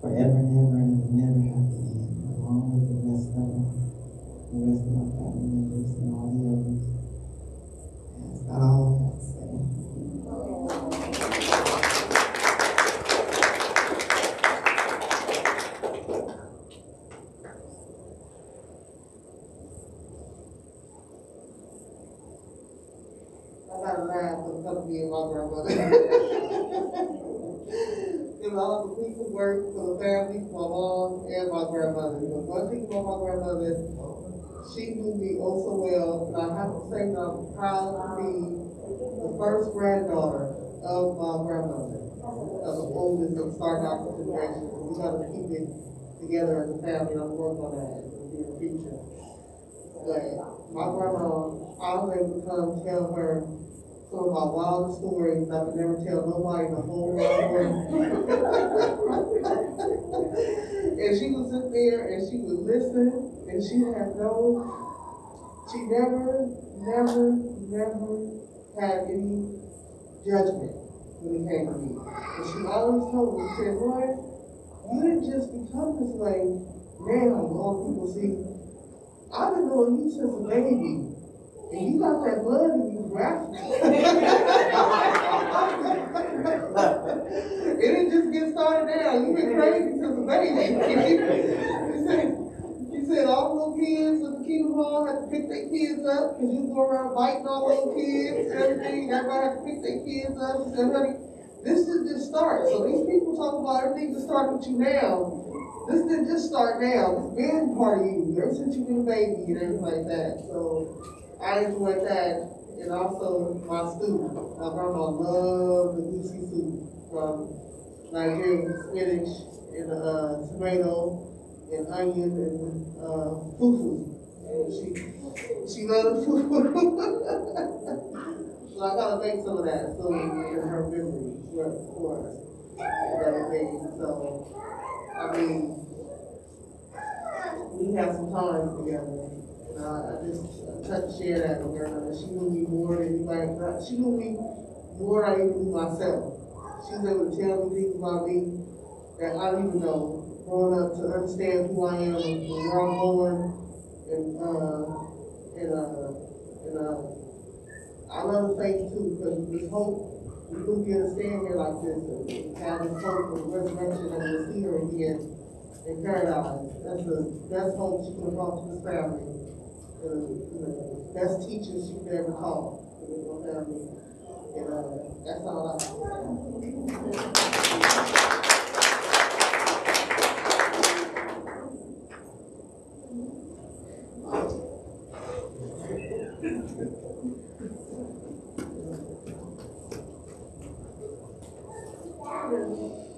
forever and ever, and it will never have to end, along with the rest of them, the rest of my family members and all the others. That's about all I have to say. I got to laugh because of me and my grandmother. did all the piece of work for the family, for my mom and my grandmother. You know, one thing about my grandmother, she knew me oh so well, and I have to say that I'm proud to be the first granddaughter of my grandmother, of the oldest and starting out the generation. We gotta keep it together as a family, and I'm working on that in the future. But my grandma, I was able to come tell her some of my wildest stories that I could never tell nobody in the whole world. And she would sit there and she would listen, and she never had any judgment when it came to me. And she always told me, she said, boy, you didn't just become this way now, all people see. I've been knowing you since a baby. And you got that blood in you, right? It didn't just get started now. You've been crazy since a baby. You said all the little kids with the Kingdom Hall had to pick their kids up because you go around biting all little kids and everything. Everybody had to pick their kids up. She said, honey, this didn't just start. So these people talk about everything that started with you now. This didn't just start now. It's been part of you ever since you've been a baby and everything like that. So I enjoyed that. And also my stew. My grandma loved the goosey soup from Nigerian spinach and tomato and onion and fufu. She loved fufu. So I gotta make some of that so in her memory for us and everything. So I mean, we have some time together. And I just tried to share that with her. She knew me more than anybody. She knew me more than I even knew myself. She was able to tell me things about me that I don't even know. Growing up to understand who I am and where I'm going, and I love faith too, because this hope, we wouldn't be able to stand here like this and have this hope of resurrection and we'll see her again in paradise. That's the best hope she could have brought to this family. The best teachers she could ever taught to the family. And that's all I have to say.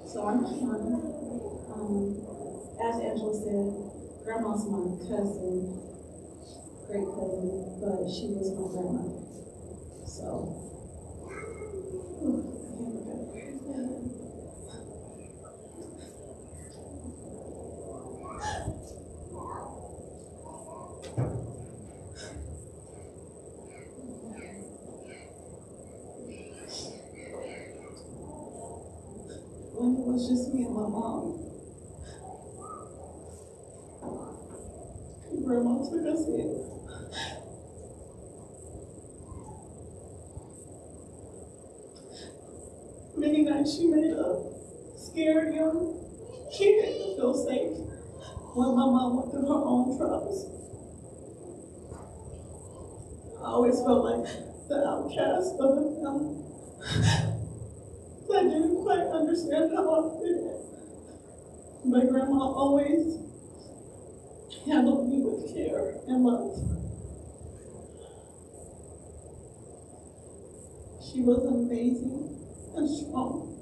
So I'm Kiana. As Angela said, Grandma's my cousin, great cousin, but she was my grandmother. So, when it was just me and my mom, Grandma took us in. Many nights she made a scared young kid to feel safe when my mom went through her own troubles. I always felt like the outcast of the family. I didn't quite understand how I fit in. But Grandma always handled me with care and love. She was amazing and strong.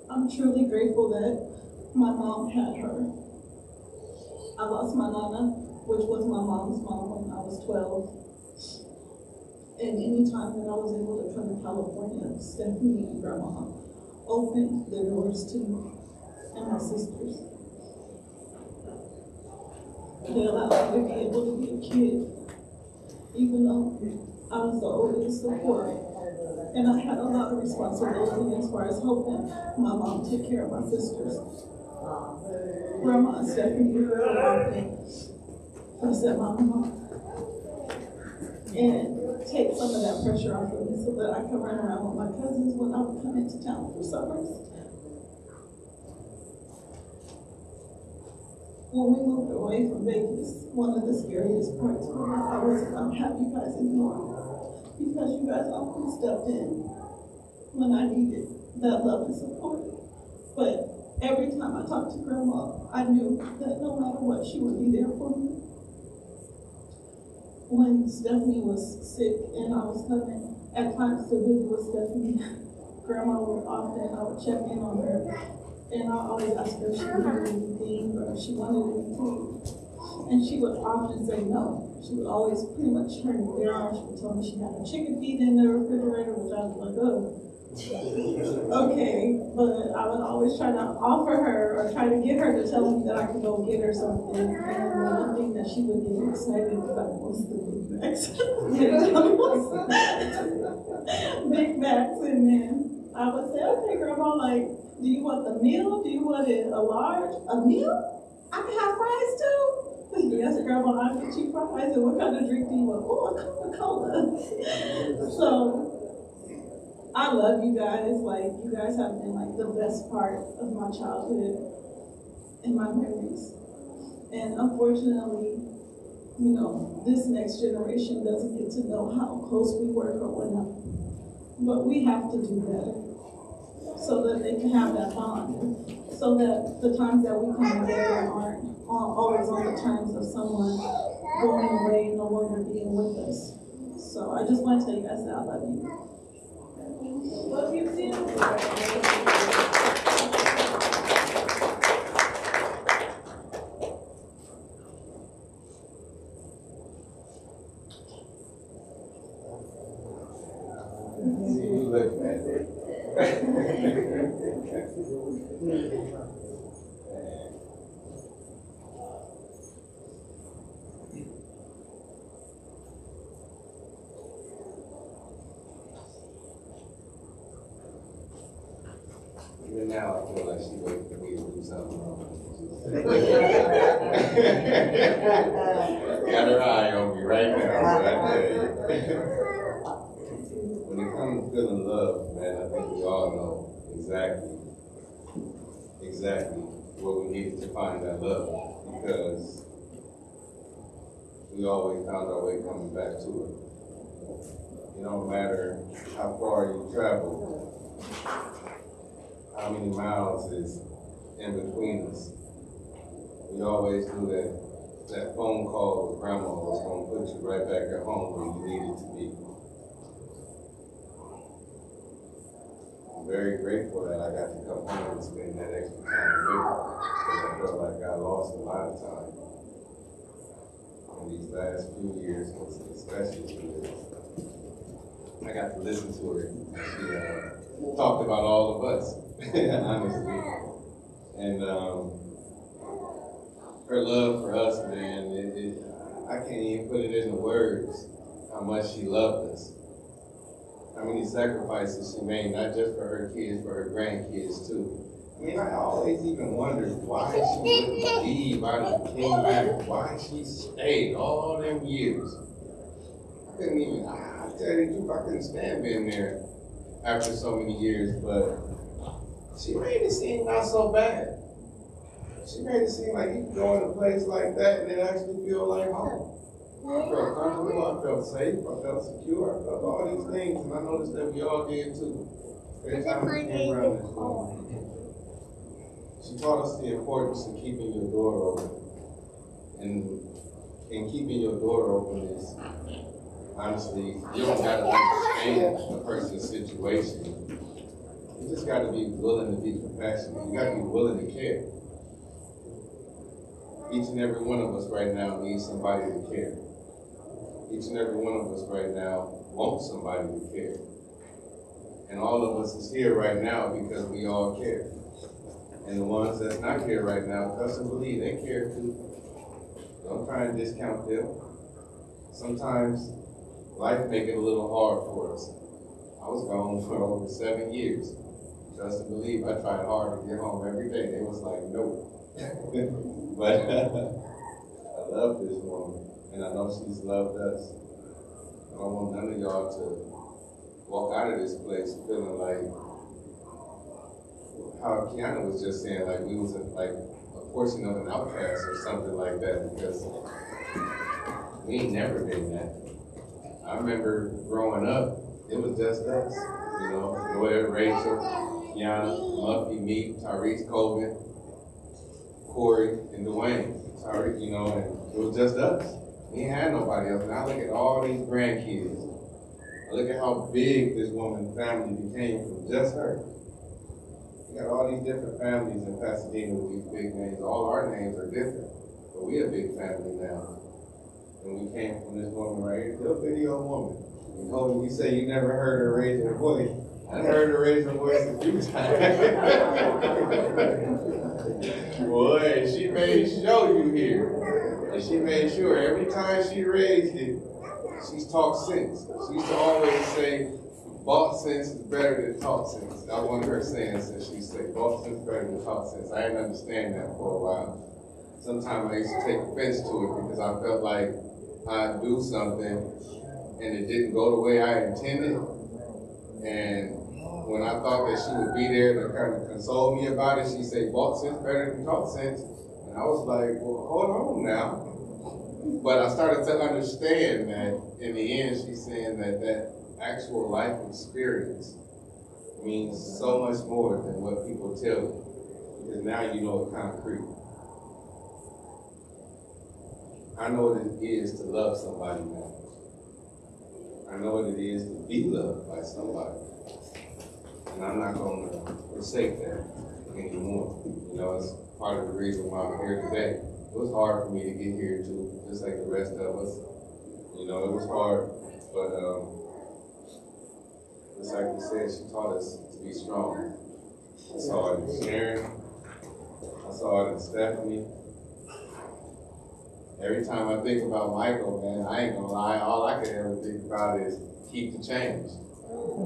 I'm truly grateful that my mom had her. I lost my Nana, which was my mom's mom, when I was 12. And any time that I was able to come to California, Stephanie and Grandma opened the doors to me and my sisters. They allowed me to be able to be a kid, even though I was the oldest of four. And I had a lot of responsibility as far as helping my mom take care of my sisters. Grandma and Stephanie were often upset my mom and take some of that pressure off of me so that I could run around with my cousins when I would come into town for summers. When we moved away from Vegas, one of the scariest parts was I wasn't gonna have you guys anymore. because you guys often stepped in when I needed that love and support. But every time I talked to Grandma, I knew that no matter what, she would be there for me. When Stephanie was sick and I was coming at times to visit with Stephanie, Grandma would often, I would check in on her, and I always ask her if she needed anything or if she wanted anything. And she would often say no. She would always pretty much turn it down. She would tell me she had her chicken feet in the refrigerator, which I was like, oh. Okay, but I would always try to offer her or try to get her to tell me that I could go get her something. And the one thing that she would get excited about was the Big Macs. Big Macs, and then I would say, okay, Grandma, like, do you want the meal? Do you want it a large? A meal? I can have fries too? Yes, Grandma, I'll get you fries. And what kind of drink do you want? Oh, a Coca-Cola. So, I love you guys. Like, you guys have been like the best part of my childhood and my memories. And unfortunately, you know, this next generation doesn't get to know how close we were growing up. But we have to do better so that they can have that bond. So that the times that we come together aren't always on the terms of someone going away and no longer being with us. So I just want to tell you guys that I love you. Love you too. You look at it. Even now, I feel like she waiting for me to do something wrong. Got her eye on me right now, but I tell you. When it comes to feeling love, man, I think we all know exactly where we needed to find that love, because we always found our way coming back to it. It don't matter how far you travel, how many miles is in between us. We always knew that phone call with Grandma was going to put you right back at home where you needed to be. I'm very grateful that I got to come home and spend that extra time with her, because I felt like I lost a lot of time in these last few years, especially 2 years. I got to listen to her. She talked about all of us, honestly. And her love for us, man, I can't even put it into words how much she loved us. How many sacrifices she made, not just for her kids, for her grandkids too. I mean, I always even wondered why she wouldn't leave out of the came back, why she stayed all them years. I couldn't even, I tell you the truth, I couldn't stand being there after so many years, but she made it seem not so bad. She made it seem like you could go in a place like that and it actually feel like home. I felt comfortable, I felt safe, I felt secure, I felt all these things, and I noticed that we all did too. Every time we came around this room. She taught us the importance of keeping your door open. And keeping your door open is, honestly, you don't gotta understand a person's situation. You just gotta be willing to be compassionate. You gotta be willing to care. Each and every one of us right now needs somebody to care. Each and every one of us right now wants somebody to care. And all of us is here right now because we all care. And the ones that's not here right now, trust and believe, they care too. Don't try and discount them. Sometimes life make it a little hard for us. I was gone for over 7 years. Trust and believe, I tried hard to get home every day. They was like, no. But I love this woman, and I know she's loved us. I don't want none of y'all to walk out of this place feeling like how Kiana was just saying, like we was like a portion of an outcast or something like that, because we ain't never been that. I remember growing up, it was just us. You know, Noelle, Rachel, Kiana, Muffy, me, Tyrese, Colvin, Corey, and Dwayne. Tyrese, you know, and it was just us. We ain't had nobody else. And I look at all these grandkids. I look at how big this woman's family became from just her. We got all these different families in Pasadena with these big names. All our names are different, but we a big family now. And we came from this woman right here, little video woman. You know, you say you never heard her raise her voice. I heard her raise her voice a few times. Boy, she made sure you hear. And she made sure every time she raised it, she's talked sense. She used to always say, bought sense is better than taught sense. That was one of her sayings that she said, bought sense is better than taught sense. I didn't understand that for a while. Sometimes I used to take offense to it because I felt like I'd do something and it didn't go the way I intended. And when I thought that she would be there to kind of console me about it, she said, bought sense better than taught sense. And I was like, well, hold on now. But I started to understand that in the end, she's saying that that actual life experience means so much more than what people tell you. Because now you know it concrete. I know what it is to love somebody now. I know what it is to be loved by somebody. And I'm not going to forsake that anymore. You know, it's part of the reason why I'm here today. It was hard for me to get here too, just like the rest of us. You know, it was hard, but just like you said, she taught us to be strong. I saw it in Sharon. I saw it in Stephanie. Every time I think about Michael, man, I ain't gonna lie, all I can ever think about is keep the change.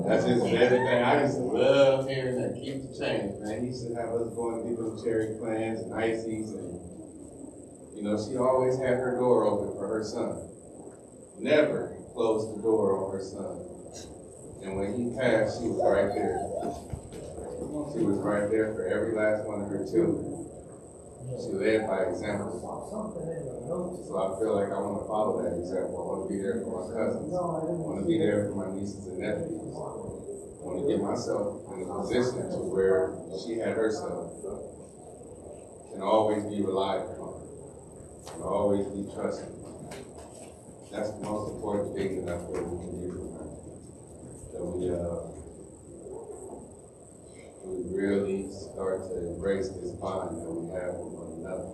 That's just everything. I used to love hearing that, keep the change, man. He used to have us going to different cherry plans and ices, and you know, she always had her door open for her son. Never closed the door on her son. And when he passed, she was right there. She was right there for every last one of her children. She led by example. So I feel like I want to follow that example. I want to be there for my cousins. I want to be there for my nieces and nephews. I want to get myself in a position to where she had herself. Can always be relied upon. Can always be trusted. That's the most important thing that I feel we can do from her. That we really start to embrace this bond that we have with one another.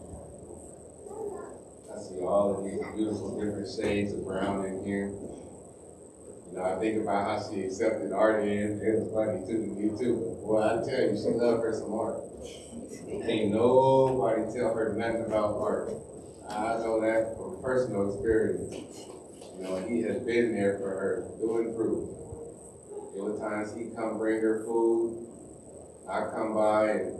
I see all of these beautiful different shades of brown in here. You know, I think about how she accepted art in. It was funny too to me too. But boy, I tell you, she loved her some art. Ain't nobody tell her nothing about art. I know that from personal experience. You know, he has been there for her, through and through. There were times he'd come bring her food. I'd come by and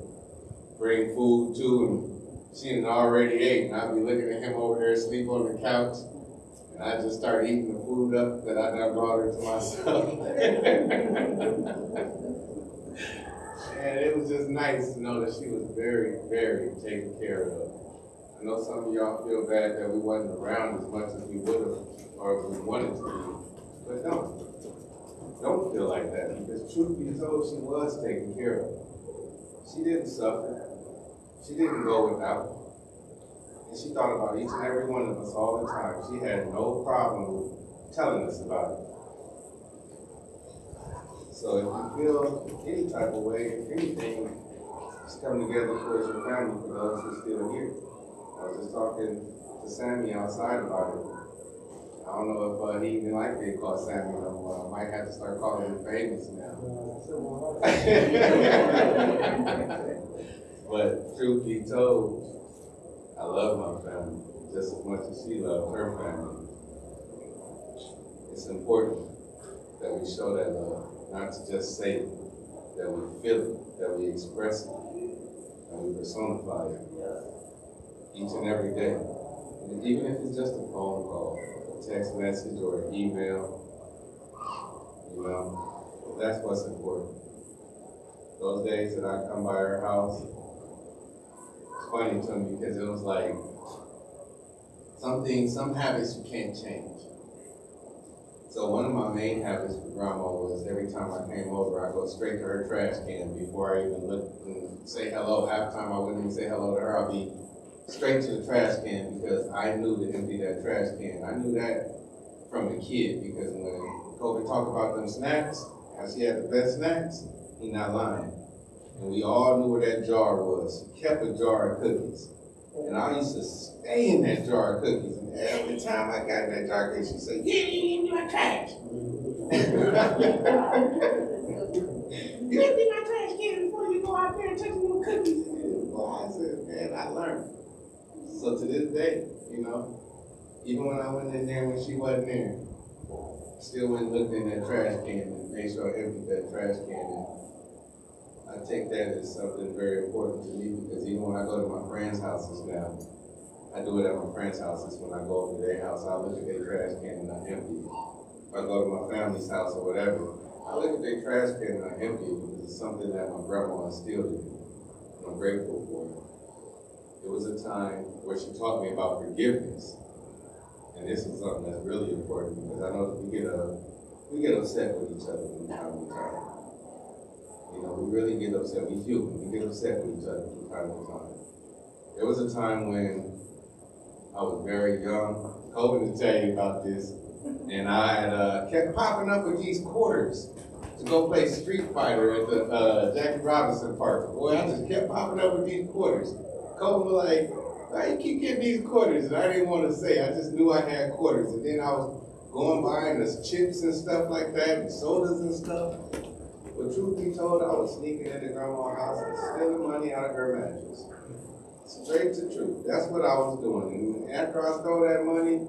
bring food too, and she had already ate, and I'd be looking at him over there asleep on the couch, and I'd just start eating the food up that I done brought her to myself. And it was just nice to know that she was very, very taken care of. I know some of y'all feel bad that we wasn't around as much as we would have, or we wanted to be, but don't feel like that, because truth be told, she was taken care of. She didn't suffer. She didn't go without. And she thought about each and every one of us all the time. She had no problem with telling us about it. So if you feel any type of way, if anything, just come together towards your family for those who are still here. I was just talking to Sammy outside about it. I don't know if he even like being called Sammy no more. I might have to start calling him Famous now. But truth be told, I love my family just as much as she loved her family. It's important that we show that love, not to just say it, that we feel it, that we express it, and we personify it each and every day. And even if it's just a phone call, text message or an email, you know, that's what's important. Those days that I come by her house, it's funny to me because it was like some habits you can't change. So one of my main habits with grandma was every time I came over, I go straight to her trash can before I even look and say hello. Half the time I wouldn't even say hello to her. I'll be straight to the trash can because I knew to empty that trash can. I knew that from a kid because when Kobe talked about them snacks, how she had the best snacks, he not lying. And we all knew where that jar was. She kept a jar of cookies. And I used to stay in that jar of cookies. And every time I got in that jar of cookies, she said, "Yeah, you empty my trash." You empty my trash can before you go out there and touch me with cookies. Well, I said, man, I learned. So to this day, you know, even when I went in there when she wasn't there, still went and looked in that trash can and made sure I emptied that trash can. And I take that as something very important to me because even when I go to my friends' houses now, I do it at my friends' houses. When I go over to their house, I look at their trash can and I empty it. If I go to my family's house or whatever, I look at their trash can and I empty it because it's something that my grandma instilled in me. And I'm grateful for it. It was a time where she taught me about forgiveness. And this is something that's really important because I know that we get upset with each other from time to time. You know, we really get upset. We get upset with each other from time to time. There was a time when I was very young. Hoping to tell you about this. And I had kept popping up with these quarters to go play Street Fighter at the Jackie Robinson Park. Boy, I just kept popping up with these quarters. Kobe was like, "Why you keep getting these quarters?" And I didn't want to say. I just knew I had quarters. And then I was going buying us chips and stuff like that, and sodas and stuff. But truth be told, I was sneaking into grandma's house and stealing money out of her mattress. Straight to truth. That's what I was doing. And after I stole that money,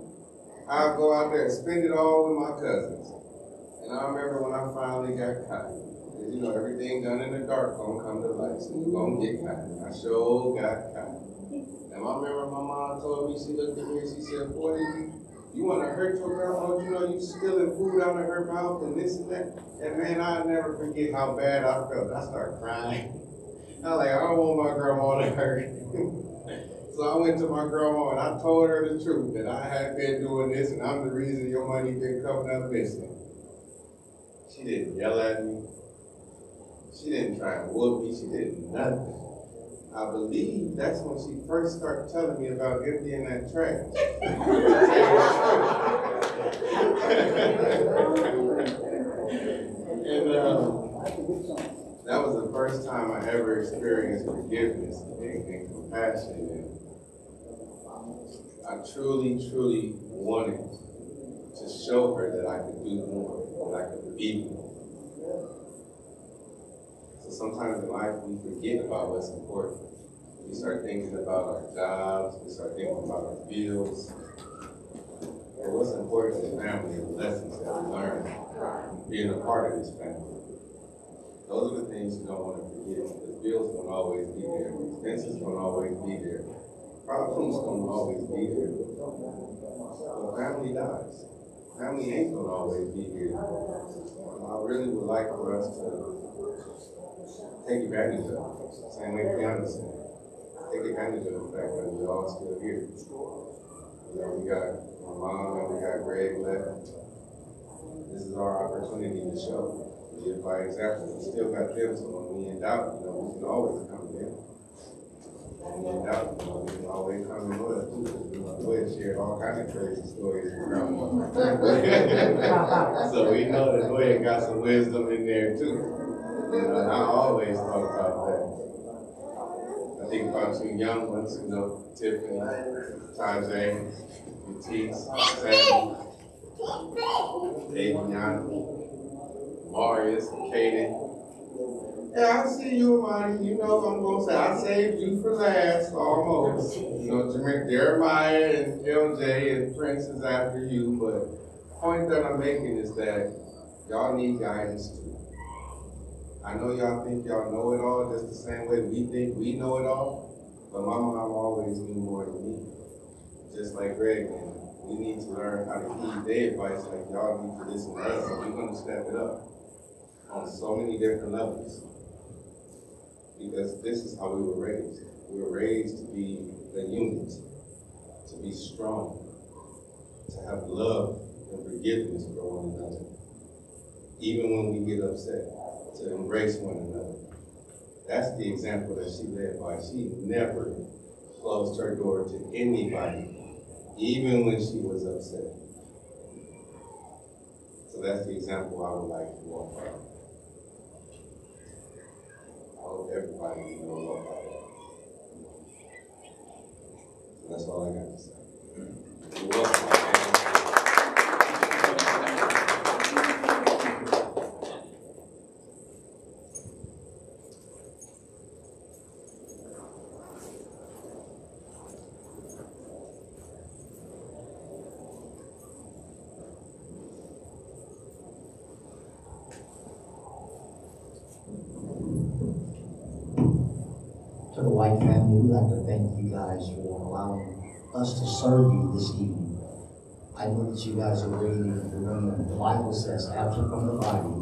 I'd go out there and spend it all with my cousins. And I remember when I finally got caught. Because, you know, everything done in the dark gonna come to light. So you're gonna get caught. I sure got caught. And I remember my mom told me, she looked at me and she said, "Boy, you want to hurt your grandma? You know, you stealing food out of her mouth and this and that." And man, I'll never forget how bad I felt. I started crying. I was like, I don't want my grandma to hurt. So I went to my grandma and I told her the truth, that I had been doing this and I'm the reason your money been coming up missing. She didn't yell at me. She didn't try and whoop me. She did nothing. I believe that's when she first started telling me about emptying that trash. And that was the first time I ever experienced forgiveness and compassion. And I truly, truly wanted to show her that I could do more, that I could be more. So sometimes in life we forget about what's important. We start thinking about our jobs, we start thinking about our bills. But what's important is family and the lessons that we learn being a part of this family. Those are the things you don't want to forget. The bills won't always be there. Expenses won't always be there. Problems won't always be there. But family dies. Family ain't gonna always be here. I really would like for us to take advantage of it. Same way Keanu said. Take advantage of the fact that we're all still here. You know, we got my mom and we got Greg left. This is our opportunity to show. We live by example. We still got them, so when we in doubt, you know, we can always come to them. When we in doubt, you know, we can always come to Noah too. Noah shared all kinds of crazy stories with grandma. So we know that Noah got some wisdom in there too. You know, and I always thought about that. I think about two young ones, you know, Tiffany, Tajay, Matisse, Sammy, Davion, Marius, Kaden. Yeah, I see you, Amani. You know I'm going to say, I saved you for last, almost. You know, Jeremiah and LJ and Prince is after you, but the point that I'm making is that y'all need guidance too. I know y'all think y'all know it all just the same way we think we know it all, but my mom always knew more than me. Just like Greg, and we need to learn how to heed their advice like y'all need to listen to us, and we're going to step it up on so many different levels. Because this is how we were raised. We were raised to be a unit, to be strong, to have love, and forgiveness for one another. Even when we get upset, to embrace one another. That's the example that she led by. She never closed her door to anybody, even when she was upset. So that's the example I would like to walk by. I hope everybody will walk by that. So that's all I got to say. You're welcome. To the White family, we'd like to thank you guys for allowing us to serve you this evening. I know that you guys are waiting. The Bible says, absent from the body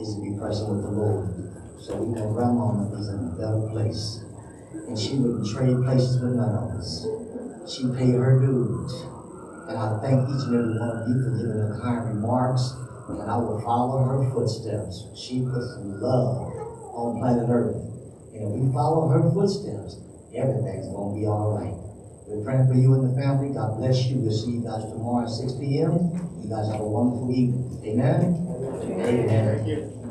is to be present with the Lord. So we know Grandma is in a better place. And she wouldn't trade places with none of us. She paid her dues. And I thank each and every one of you for giving her kind remarks. And I will follow her footsteps. She puts love on planet Earth. And if we follow her footsteps, everything's going to be all right. We're praying for you and the family. God bless you. We'll see you guys tomorrow at 6 p.m. You guys have a wonderful evening. Amen? Amen.